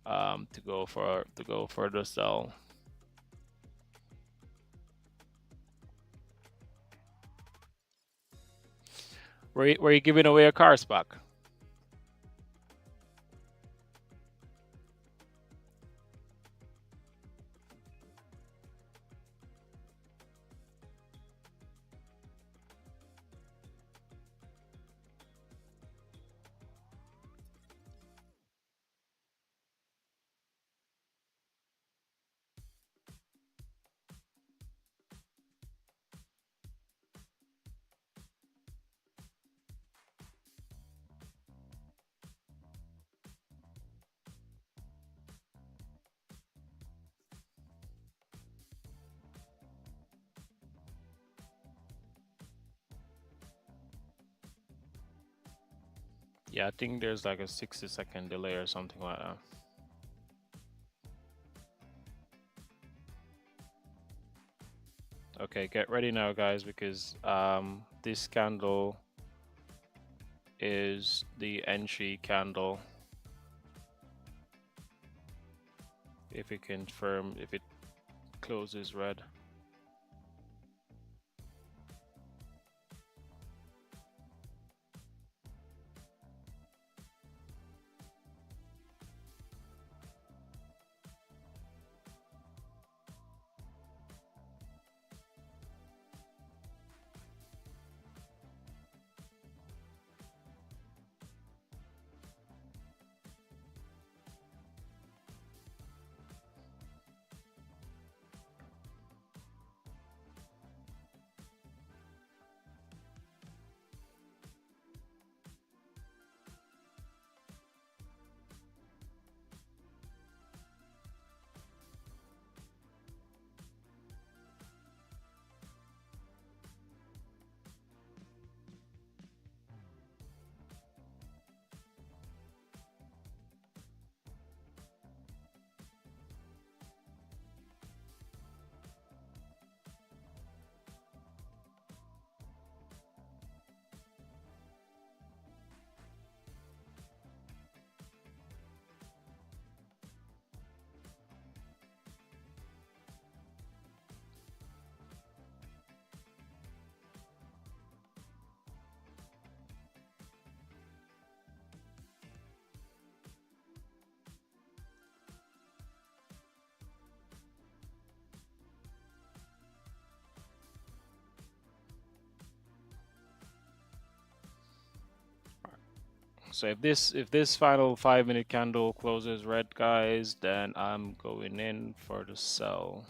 S1: to go for the sell. Were you giving away a car spec? Yeah, I think there's like a 60-second delay or something like that. Okay, get ready now, guys, because this candle is the entry candle. If it confirm, if it closes red. So if this final 5-minute candle closes red, guys, then I'm going in for the sell.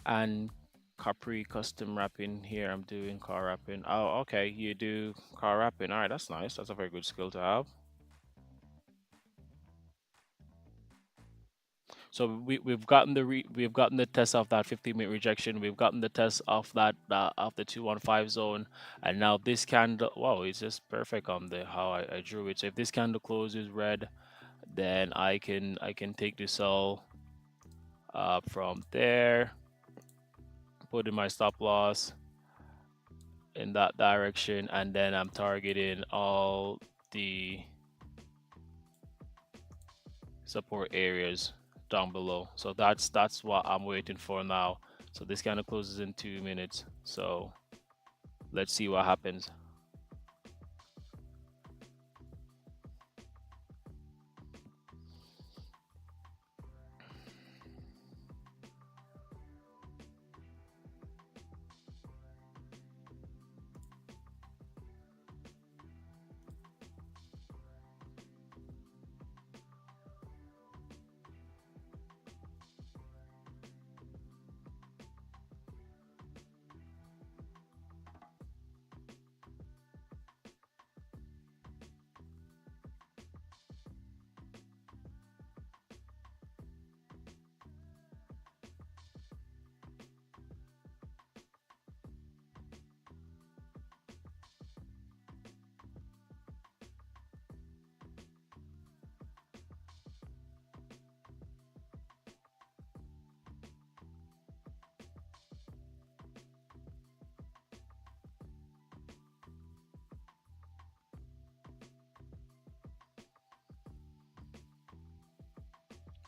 S1: And Capri custom wrapping here. I'm doing car wrapping. Oh, okay. You do car wrapping. All right, that's nice. That's a very good skill to have. So we've gotten we've gotten the test of that 15-minute rejection. We've gotten the test of that of the 215 zone, and now this candle. Wow, it's just perfect on the how I drew it. So if this candle closes red, then I can take the sell from there, put in my stop loss in that direction, and then I'm targeting all the support areas down below. So that's what I'm waiting for now. So this kind of closes in 2 minutes. So let's see what happens.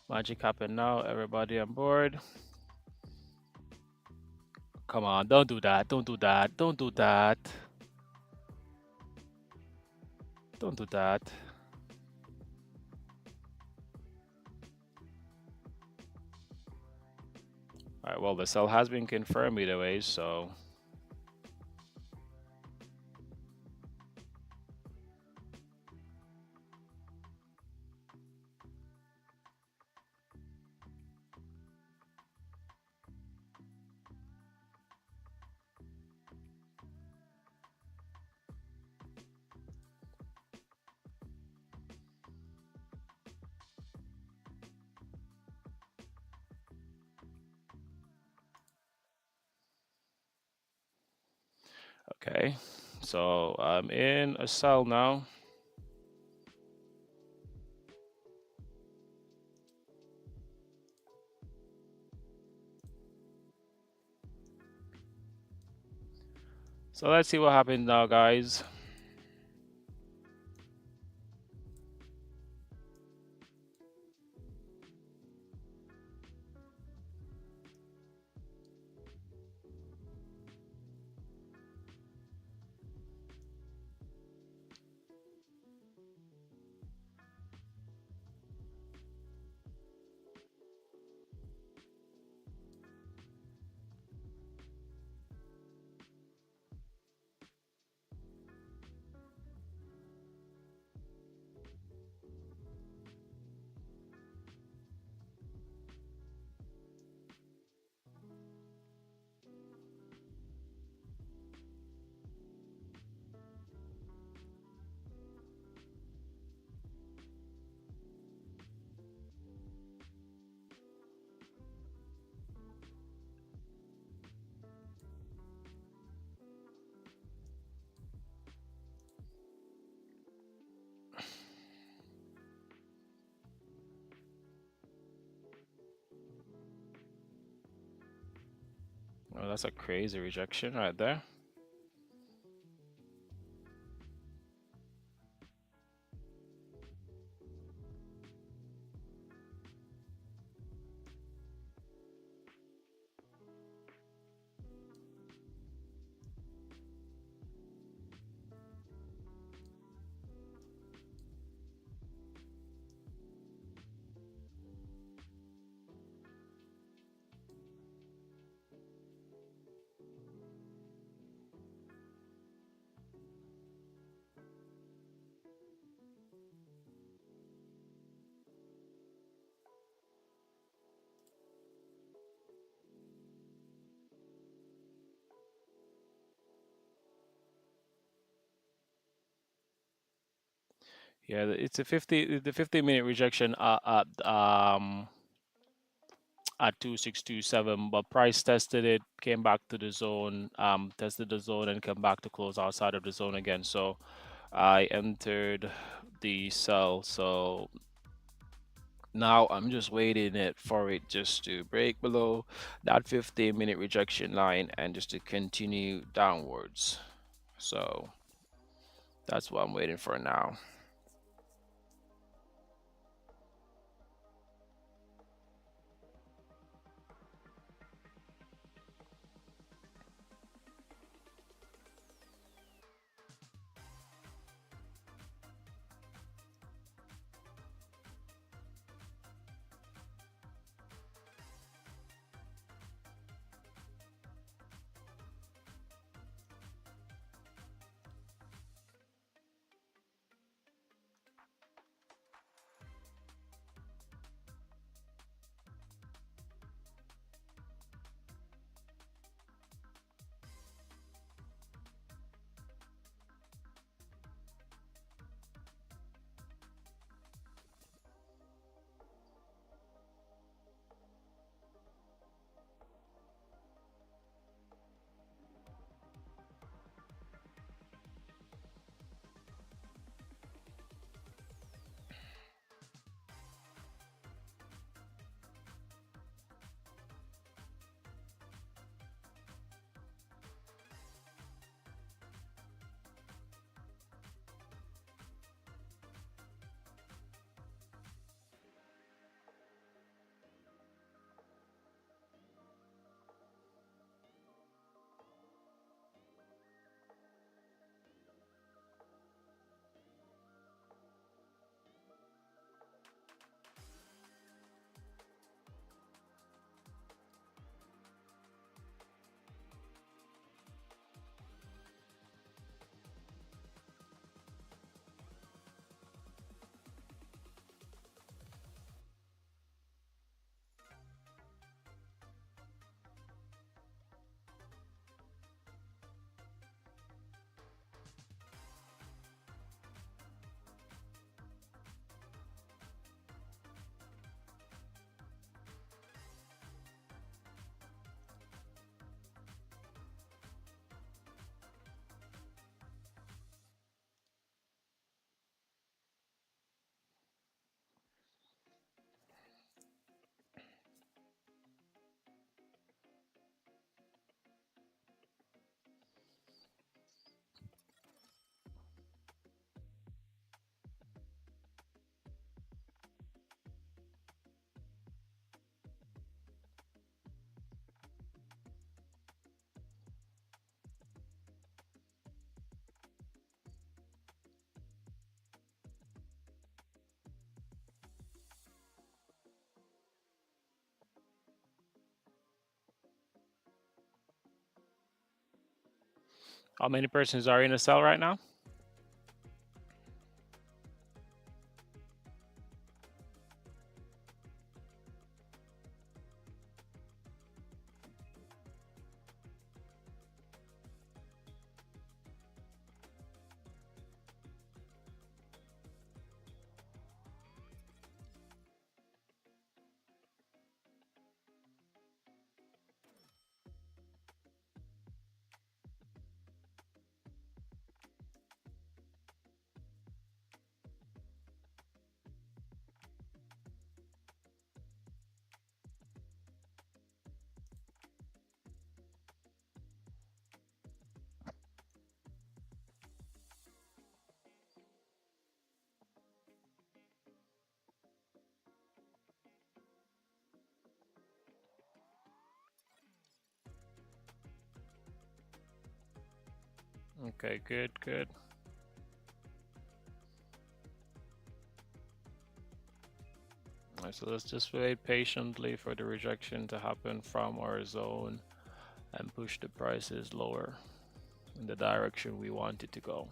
S1: Magic happened now. Everybody on board. Come on, don't do that. Don't do that. Don't do that. Don't do that. All right, well, the sell has been confirmed either way, so Okay, so I'm in a cell now. So let's see what happens now, guys. Oh, that's a crazy rejection right there. Yeah, it's a 50-minute rejection at 2627, but price tested it, came back to the zone, tested the zone and come back to close outside of the zone again. So I entered the sell. So now I'm just waiting it for it just to break below that 15-minute rejection line and just to continue downwards. So that's what I'm waiting for now. How many persons are in a cell right now? Okay, good, good. Alright, so let's just wait patiently for the rejection to happen from our zone and push the prices lower in the direction we want it to go.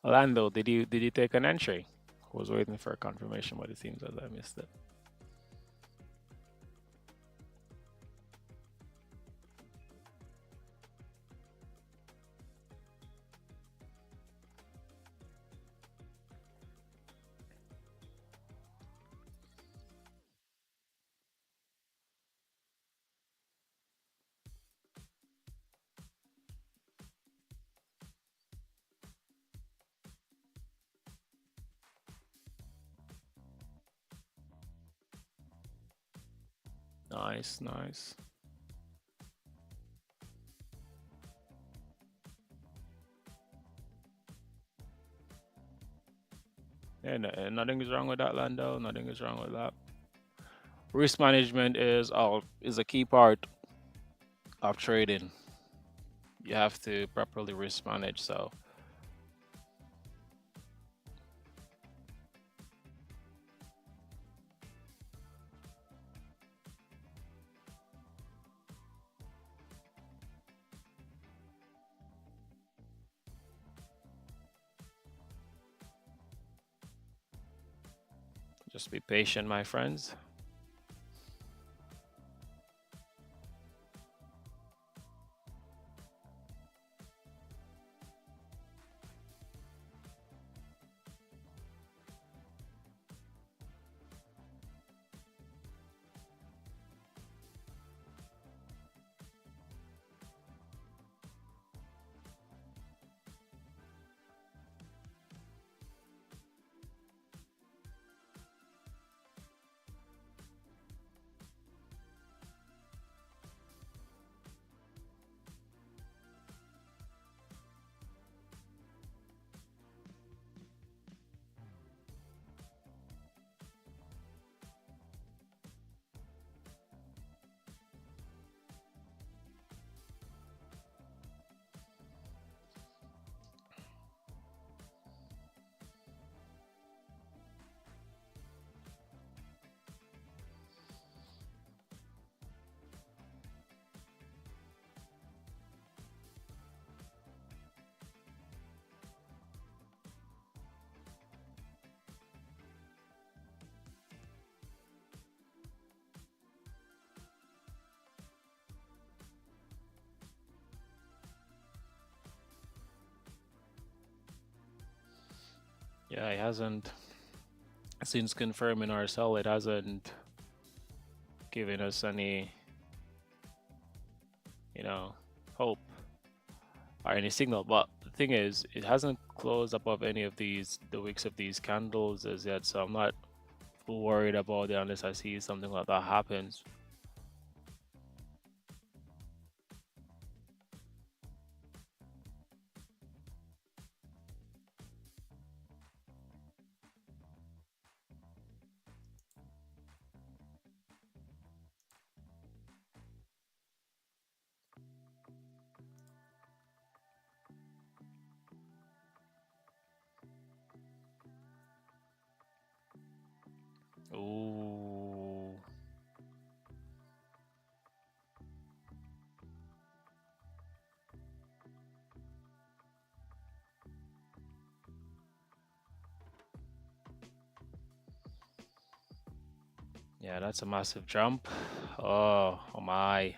S1: Orlando, did you take an entry? I was waiting for a confirmation, but it seems as I missed it. Nice, nice. Yeah, nothing is wrong with that, Lando. Nothing is wrong with that. Risk management is a key part of trading. You have to properly risk manage. So just be patient, my friends. Yeah, it hasn't since confirming our sell. It hasn't given us any, you know, hope or any signal. But the thing is, it hasn't closed above any of the wicks of these candles as yet. So I'm not worried about it unless I see something like that happens. Yeah, that's a massive jump. Oh my.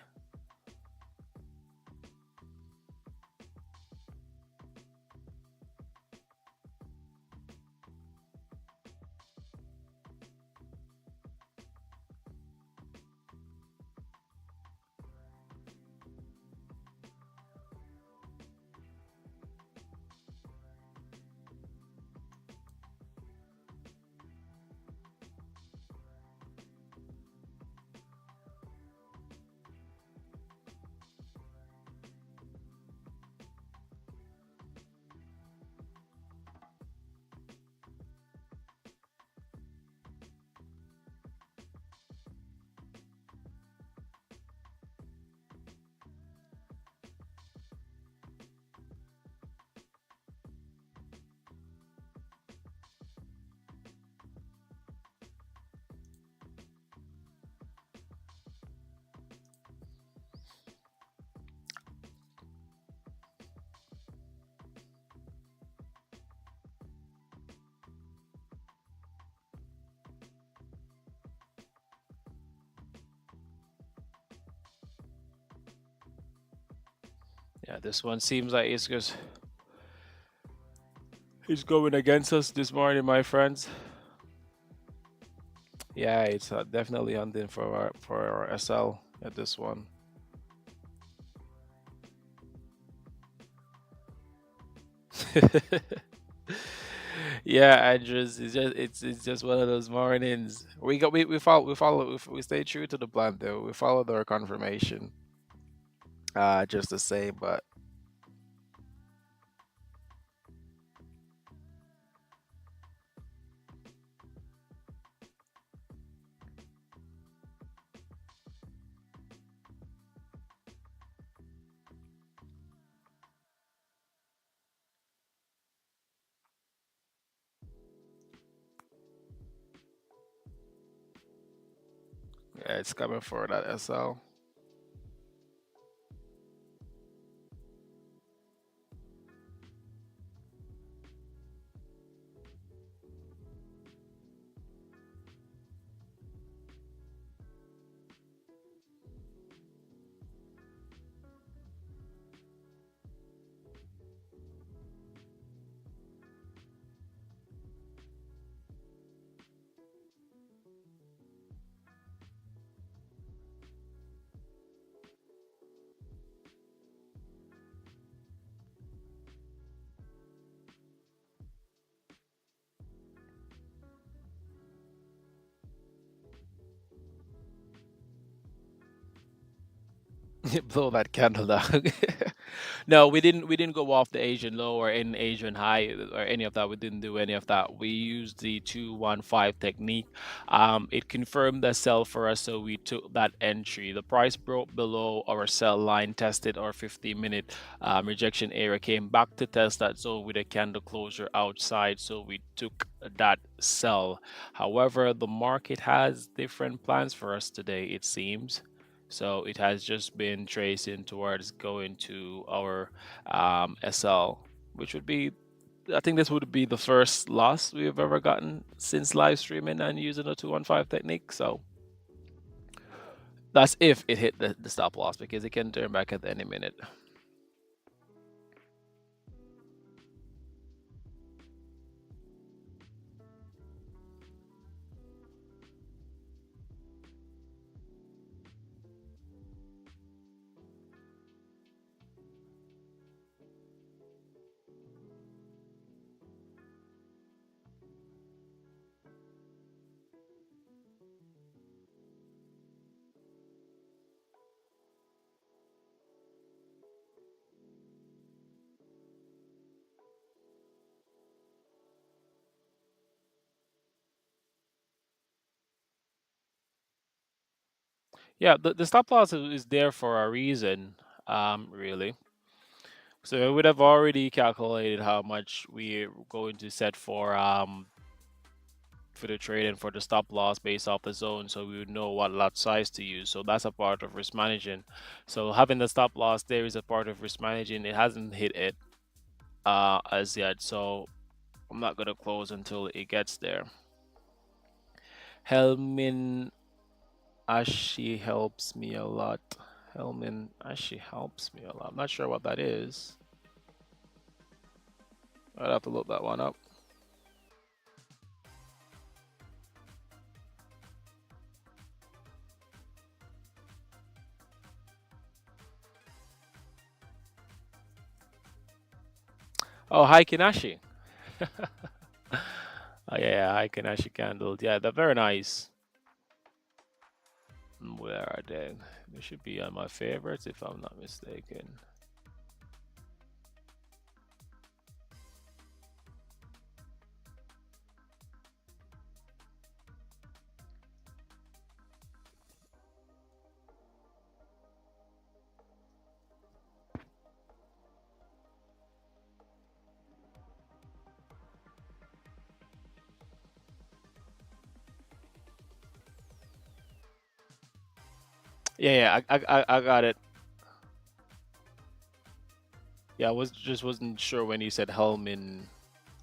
S1: Yeah, this one seems like it's going against us this morning, my friends. Yeah, it's definitely hunting for our SL at this one. Yeah, Andrews, it's just one of those mornings. We stay true to the plan though. We followed our confirmation, just the same. But yeah, it's coming for that SL. Blow that candle down. No, we didn't go off the Asian low or in Asian high or any of that. We didn't do any of that. We used the 215 technique. It confirmed the sell for us, so we took that entry. The price broke below our sell line, tested our 15-minute rejection area, came back to test that zone with a candle closure outside, so we took that sell. However, the market has different plans for us today, it seems. So it has just been tracing towards going to our SL, which would be, I think this would be the first loss we've ever gotten since live streaming and using the 215 technique. So that's if it hit the stop loss because it can turn back at any minute. Yeah, the stop loss is there for a reason, really. So I would have already calculated how much we're going to set for the trade and for the stop loss based off the zone, so we would know what lot size to use. So that's a part of risk managing. So having the stop loss there is a part of risk managing. It hasn't hit it as yet, so I'm not gonna close until it gets there. Helmin Ashi helps me a lot. Hellman Ashi helps me a lot. I'm not sure what that is. I'd have to look that one up. Oh, Haikinashi. Oh yeah, Haikinashi candles. Yeah, they're very nice. Where are they? They should be on my favorites if I'm not mistaken. Yeah, yeah, I got it. Yeah, I was just wasn't sure when you said Hellman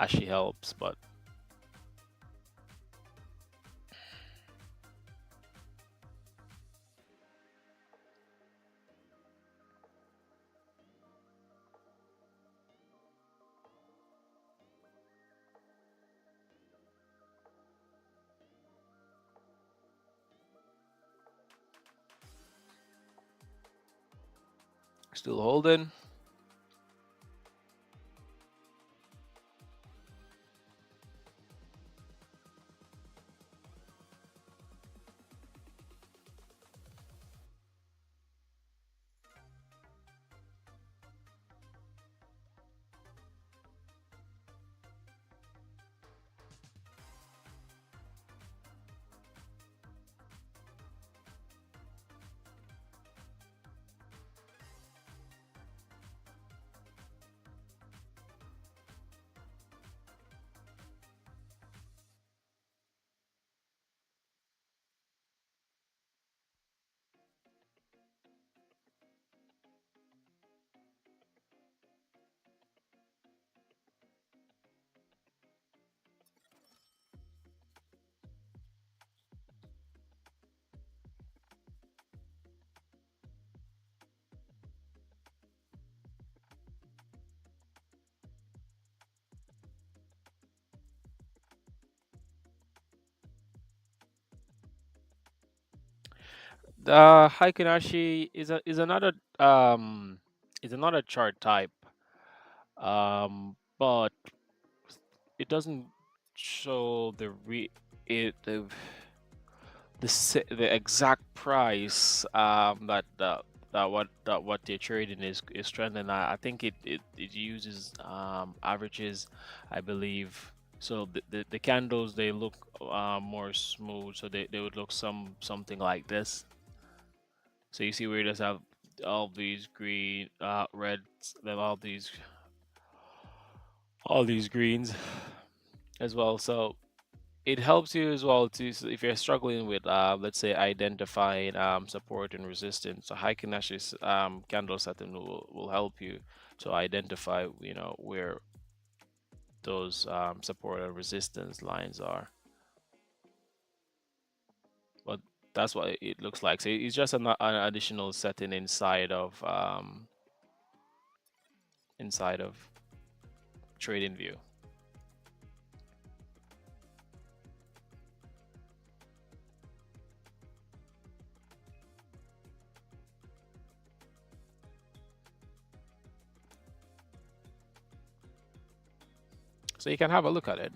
S1: Ashi helps, but still holding. Haikinashi is another chart type. But it doesn't show the exact price that what they're trading is trending. I think it uses averages, I believe. So the candles they look more smooth, so they would look something like this. So you see where it does have all these green, reds, then all these greens as well. So it helps you as well to if you're struggling with let's say identifying support and resistance. So Heikenash's candle setting will help you to identify where those support and resistance lines are. But that's what it looks like. So it's just an additional setting inside of trading view. So you can have a look at it.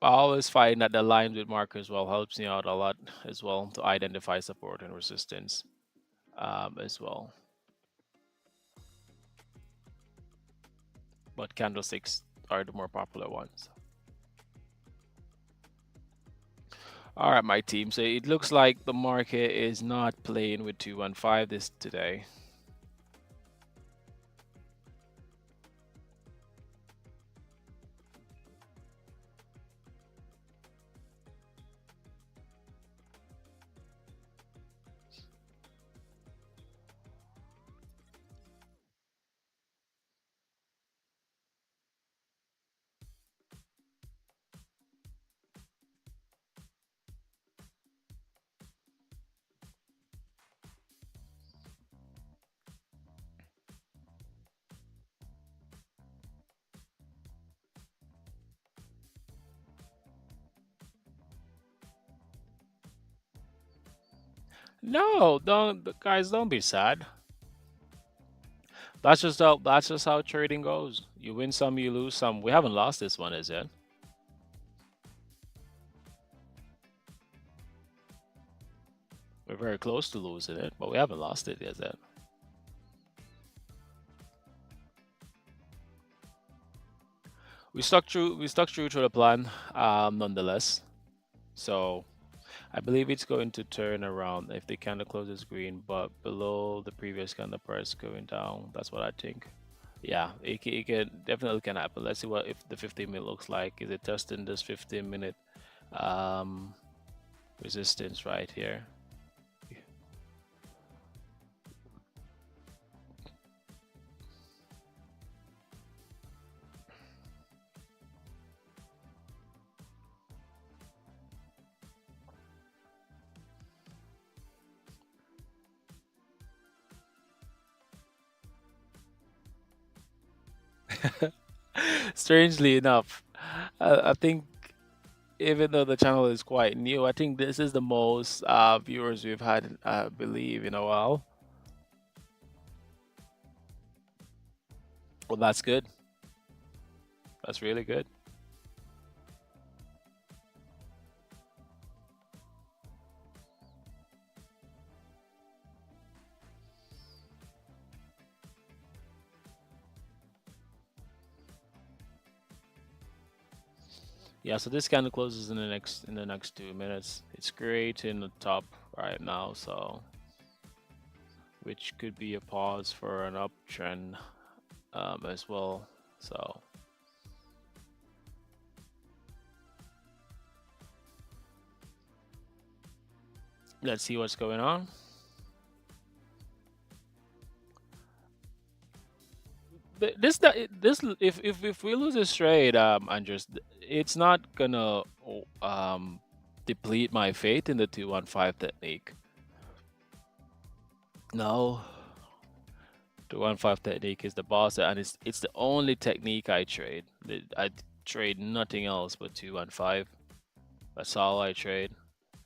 S1: I always find that the lines with markers well helps me out a lot as well to identify support and resistance as well. But candlesticks are the more popular ones. All right, my team. So it looks like the market is not playing with 215 this today. No, don't guys, don't be sad. That's just how trading goes. You win some, you lose some. We haven't lost this one, is it? We're very close to losing it, but we haven't lost it, is it? We stuck true to the plan, nonetheless. So I believe it's going to turn around if the candle closes green, but below the previous candle price going down. That's what I think. Yeah, it can definitely can happen. Let's see what if the 15 minute looks like. Is it testing this 15 minute um, resistance right here? Strangely enough, I think even though the channel is quite new, I think this is the most viewers we've had, I believe, in a while. Well, that's good. That's really good. Yeah, so this kind of closes in the next 2 minutes. It's great in the top right now, so which could be a pause for an uptrend as well. So let's see what's going on. This if we lose this trade, Andres, it's not gonna deplete my faith in the 215 technique. No, 215 technique is the boss, and it's the only technique I trade. I trade nothing else but 215. That's all I trade,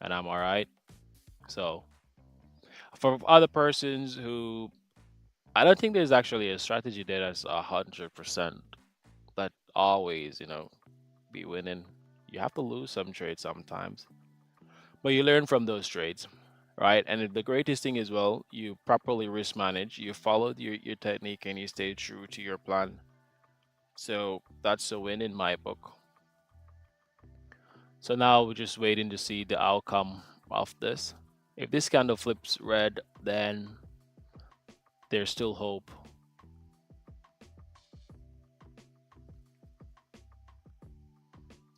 S1: and I'm all right. So for other persons who, I don't think there's actually a strategy there that's 100% that always, be winning. You have to lose some trades sometimes, but you learn from those trades, right? And the greatest thing as well, you properly risk manage. You followed your technique and you stay true to your plan. So that's a win in my book. So now we're just waiting to see the outcome of this. If this candle flips red, then there's still hope.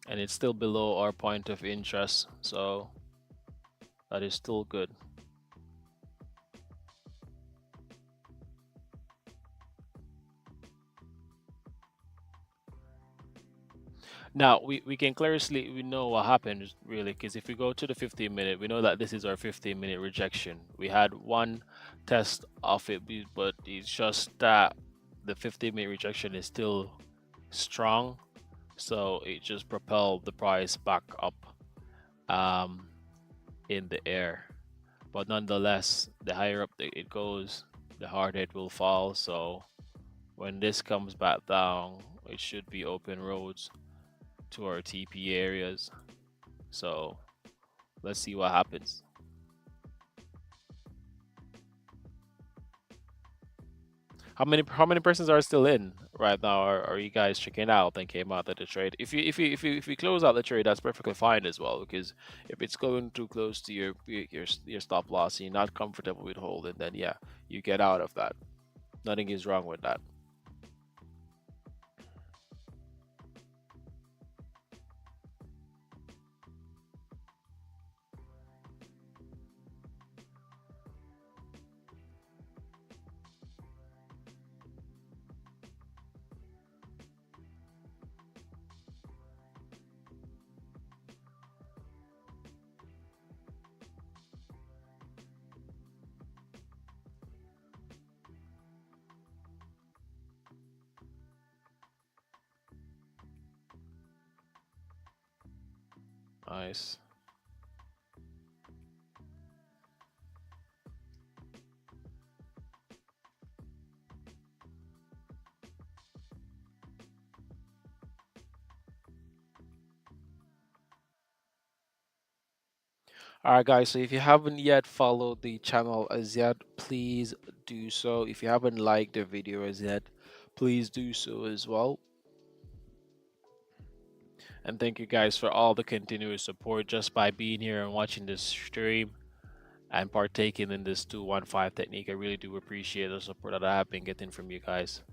S1: And it's still below our point of interest. So that is still good. Now we can clearly we know what happened really, because if we go to the 15 minute, we know that this is our 15 minute rejection. We had one test of it, but it's just that the 15 minute rejection is still strong, so it just propelled the price back up um, in the air. But nonetheless, the higher up it goes, the harder it will fall. So when this comes back down, it should be open roads to our TP areas. So let's see what happens. How many persons are still in right now? Are you guys checking out and came out of the trade? If you close out the trade, that's perfectly fine as well. Because if it's going too close to your stop loss and you're not comfortable with holding, then yeah, you get out of that. Nothing is wrong with that. Nice. All right, guys. So if you haven't yet followed the channel as yet, please do so. If you haven't liked the video as yet, please do so as well. And thank you guys for all the continuous support just by being here and watching this stream and partaking in this 215 technique. I really do appreciate the support that I have been getting from you guys.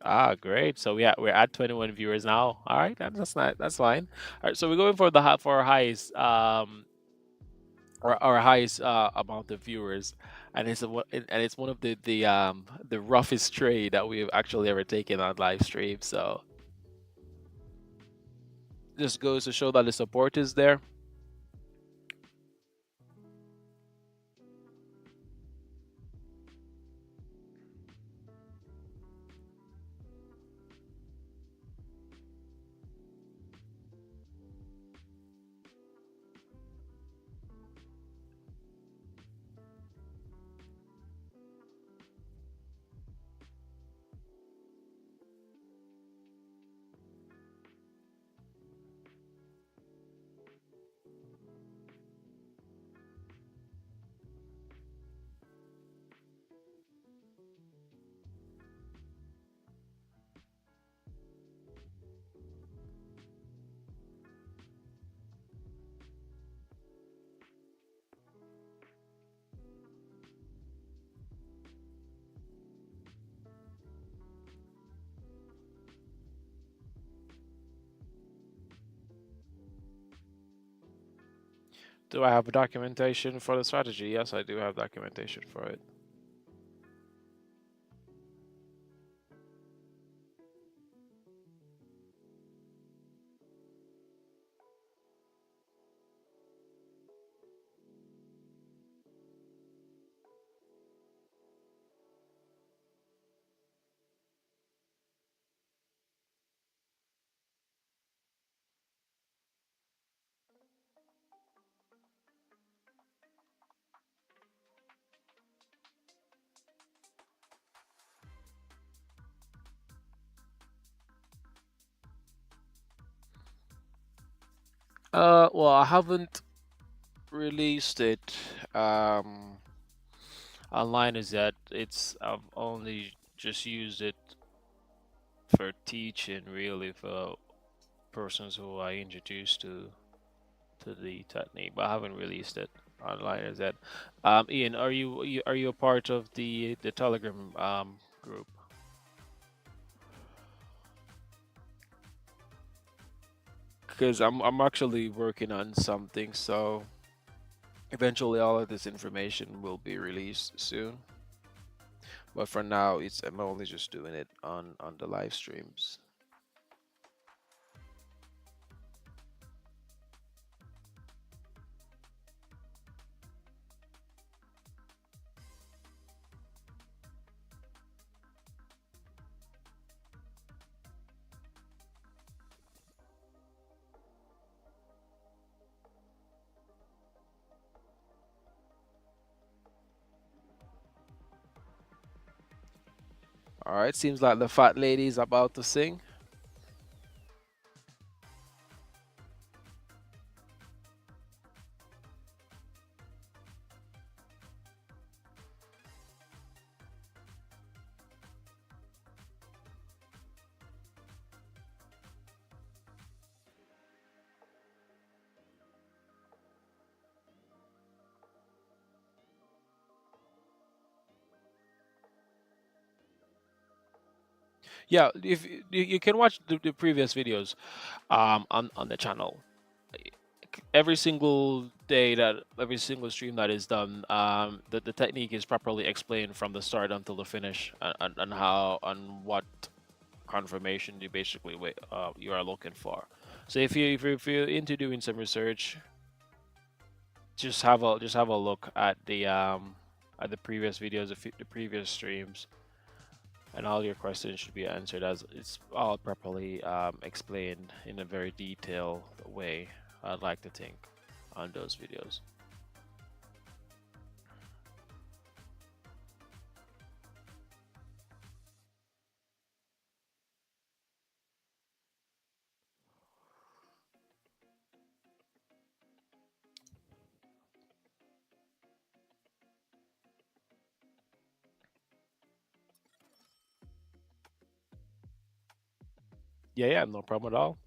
S1: Ah, great. So we're at 21 viewers now. All right, that's not that's fine. All right, so we're going for for our highest our highest amount of viewers, and it's one of the roughest trade that we've actually ever taken on live stream. So just goes to show that the support is there. Do I have a documentation for the strategy? Yes, I do have documentation for it. Well, I haven't released it online as yet. I've only just used it for teaching, really, for persons who I introduced to the technique, but I haven't released it online as yet. Ian, are you a part of the Telegram group? Because I'm actually working on something, so eventually all of this information will be released soon. But for now, it's I'm only just doing it on the live streams. All right, seems like the fat lady is about to sing. Yeah, if you can watch the previous videos on the channel. Every single day that every single stream that is done, the technique is properly explained from the start until the finish, and how and what confirmation you basically you are looking for. So if you're into doing some research, just have a look at the previous videos, the previous streams, and all your questions should be answered as it's all properly explained in a very detailed way. I'd like to think on those videos. Yeah, yeah, no problem at all.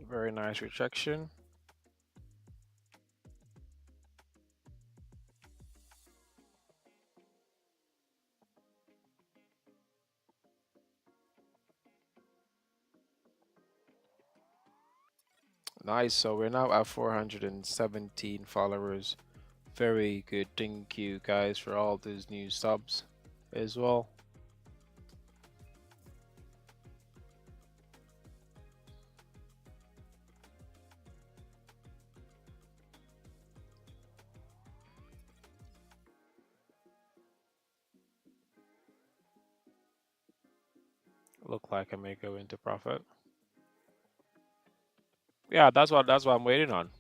S1: Very nice rejection. Nice. So we're now at 417 followers. Very good. Thank you guys for all those new subs as well. Look like I may go into profit. Yeah, that's what I'm waiting on.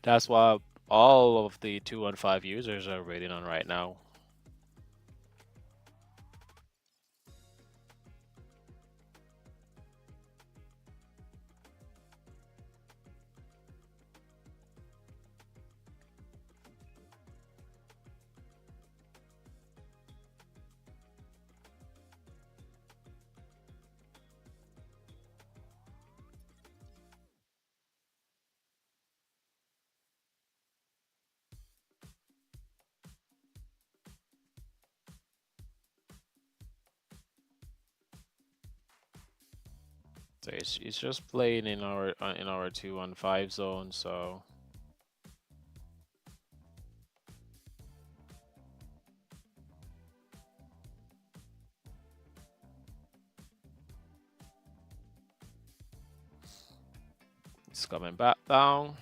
S1: That's what all of the 215 users are waiting on right now. So it's just playing in our 215 zone. So it's coming back down.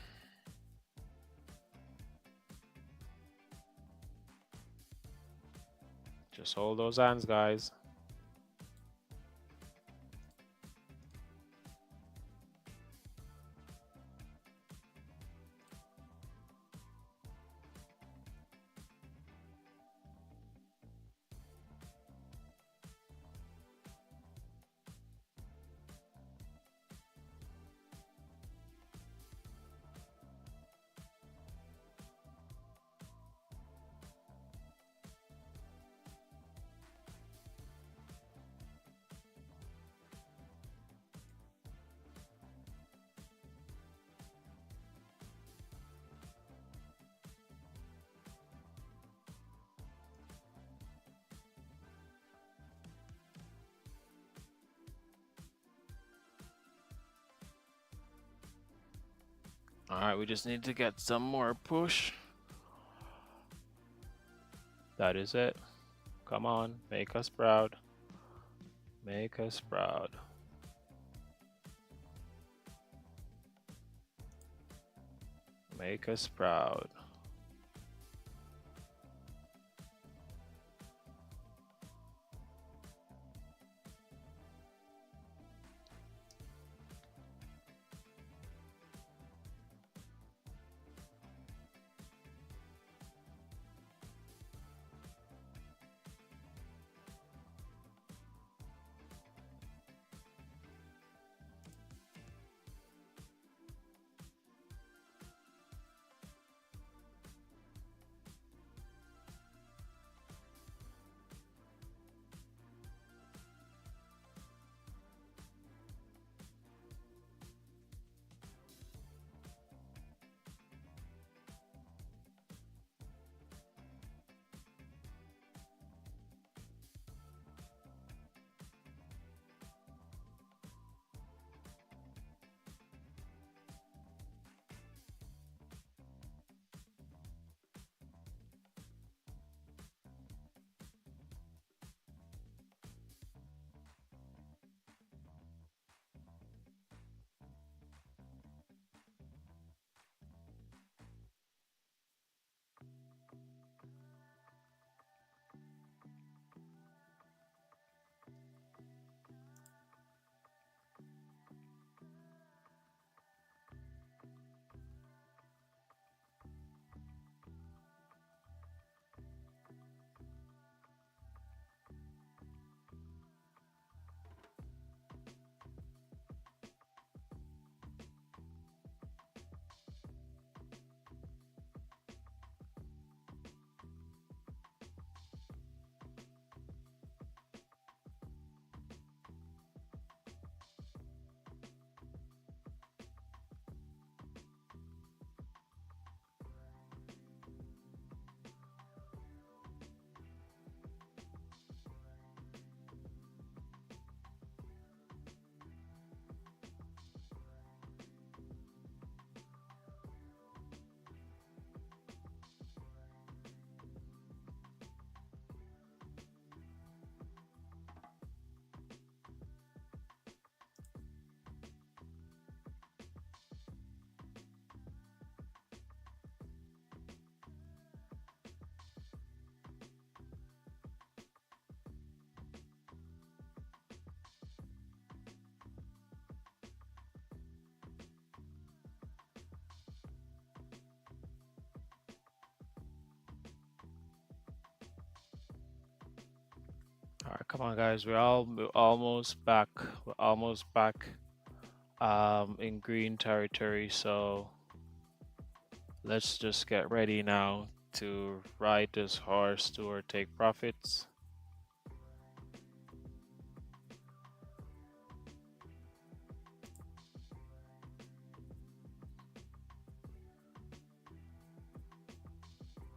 S1: Just hold those hands, guys. All right, we just need to get some more push. That is it. Come on, make us proud. Make us proud. Make us proud. Come on, guys. We're almost back. We're almost back. In green territory. So let's just get ready now to ride this horse to or take profits.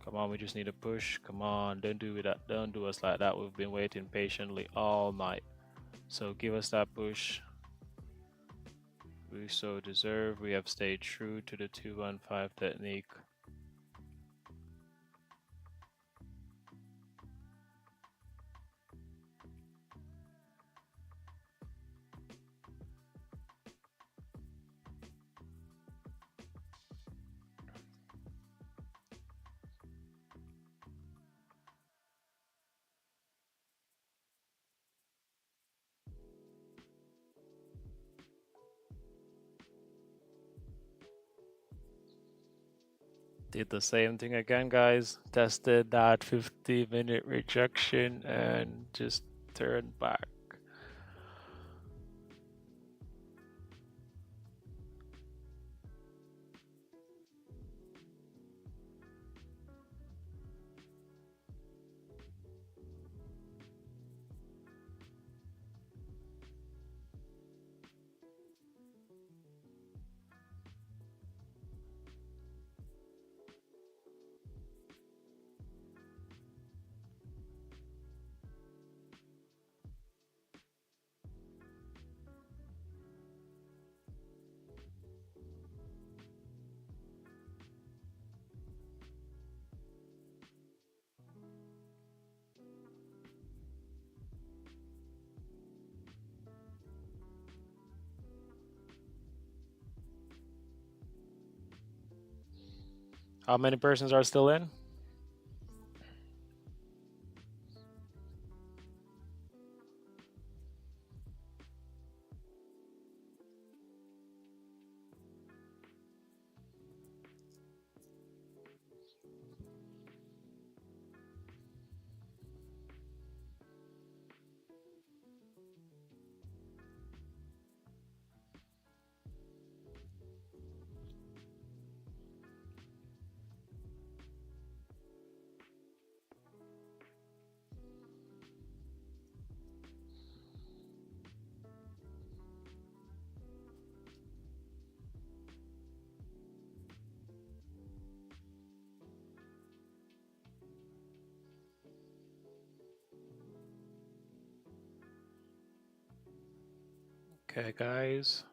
S1: Come on, we just need a push. Come on, don't do that. Don't do us like that. We've been waiting patiently all night. So give us that push. We so deserve. We have stayed true to the 215 technique. Did the same thing again, guys. Tested that 50-minute rejection and just turned back. How many persons are still in? Okay, guys.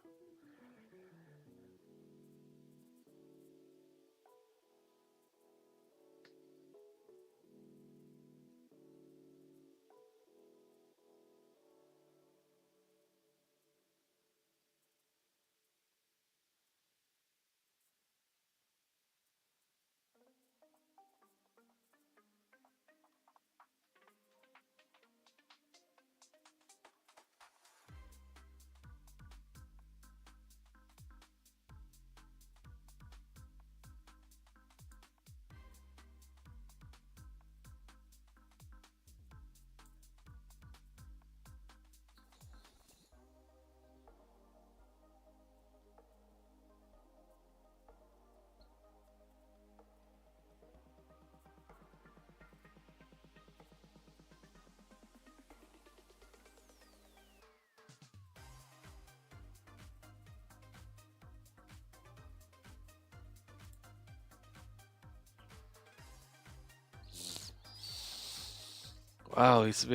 S1: Wow, it's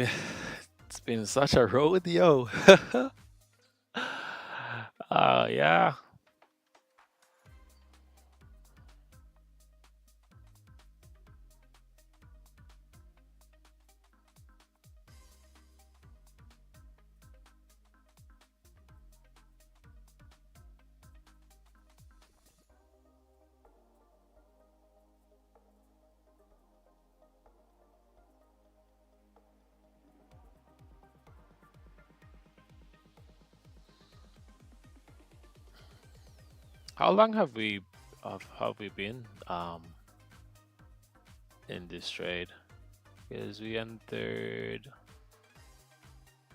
S1: been such a rodeo. Yeah. How long have we been in this trade? Because we entered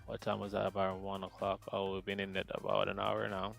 S1: What time was that? About 1 o'clock. Oh, we've been in it about an hour now.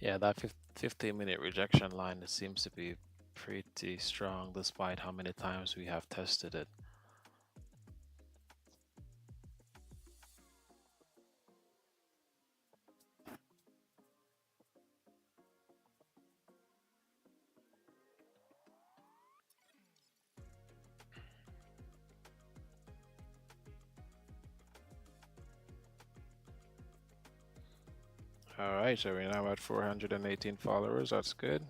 S1: Yeah, that 15-minute rejection line, it seems to be pretty strong despite how many times we have tested it. All right, so we're now at 418 followers. That's good.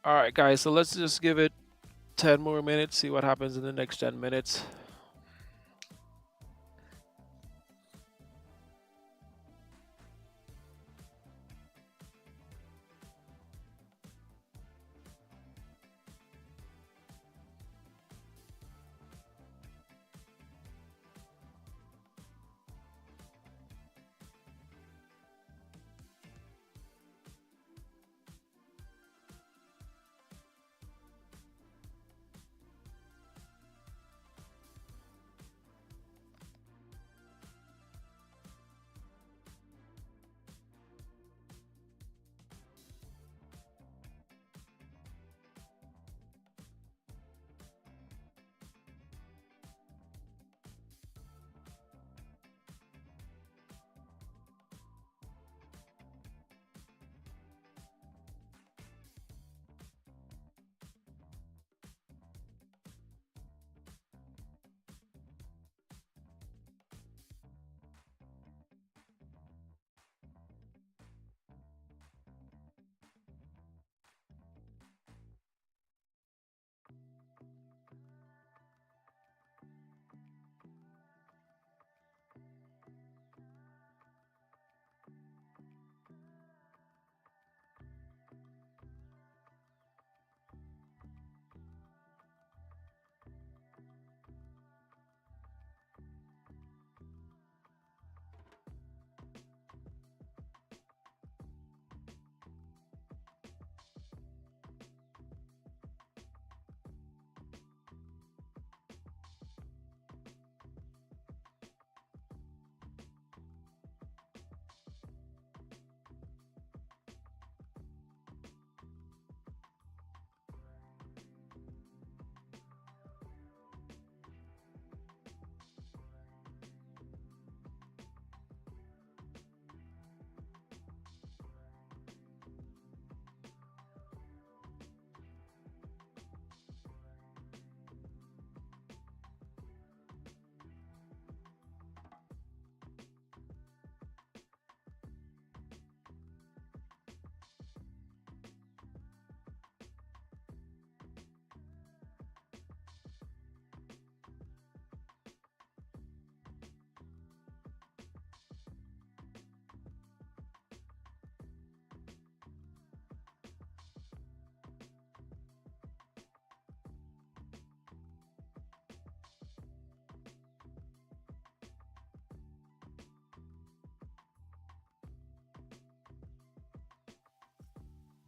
S1: All right, guys. So let's just give it 10 more minutes. See what happens in the next 10 minutes.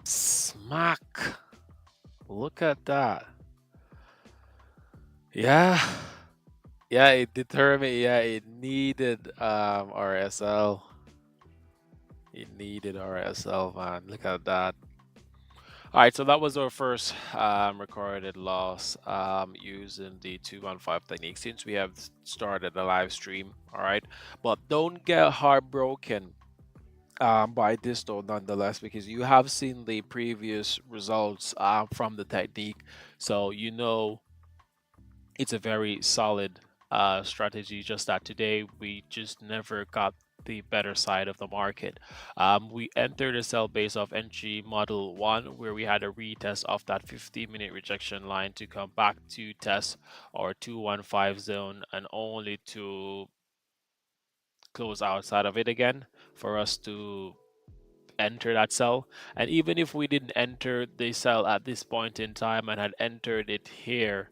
S1: Smack. Look at that. Yeah. Yeah, it determined. Yeah, it needed RSL. It needed RSL, man. Look at that. All right, so that was our first recorded loss using the 215 technique since we have started the live stream. All right, but don't get heartbroken by this though, nonetheless, because you have seen the previous results from the technique, so you know it's a very solid strategy. Just that today we just never got the better side of the market. We entered a sell base of entry model 1 where we had a retest of that 15-minute rejection line to come back to test our 215 zone and only to close outside of it again for us to enter that cell. And even if we didn't enter the cell at this point in time and had entered it here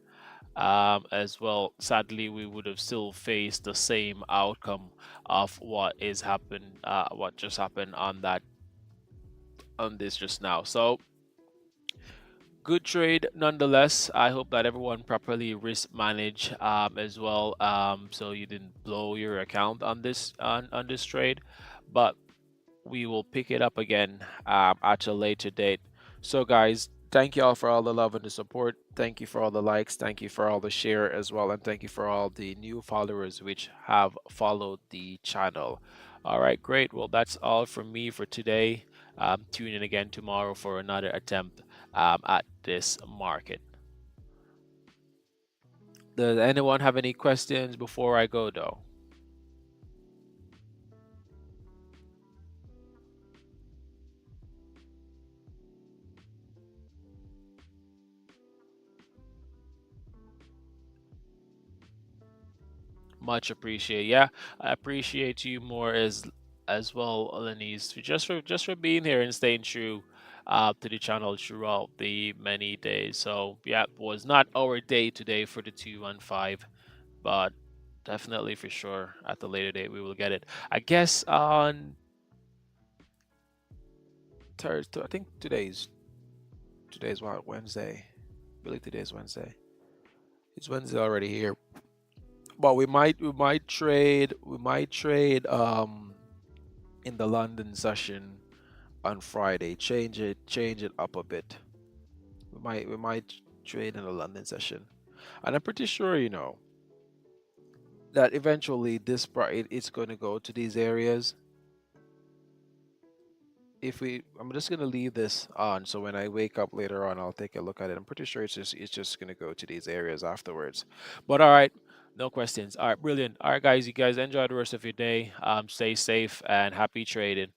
S1: as well, sadly we would have still faced the same outcome of what just happened on that on this just now. So good trade nonetheless. I hope that everyone properly risk manage as well, so you didn't blow your account on this trade, but we will pick it up again at a later date. So, guys, thank you all for all the love and the support. Thank you for all the likes. Thank you for all the share as well. And thank you for all the new followers which have followed the channel. All right, great. Well, that's all from me for today. Tune in again tomorrow for another attempt at this market. Does anyone have any questions before I go, though? Much appreciate. Yeah, I appreciate you more as well, Lenise, just for being here and staying true to the channel throughout the many days. So yeah, it was not our day today for the 215, but definitely for sure at the later date we will get it. I guess on Thursday. I think today's what, Wednesday. I believe today's Wednesday. It's Wednesday already here. But we might trade in the London session on Friday. Change it up a bit. We might trade in the London session. And I'm pretty sure that eventually it's going to go to these areas. I'm just going to leave this on, so when I wake up later on I'll take a look at it. I'm pretty sure it's just going to go to these areas afterwards. But all right, no questions. All right, brilliant. All right, guys, you guys enjoy the rest of your day. Stay safe and happy trading.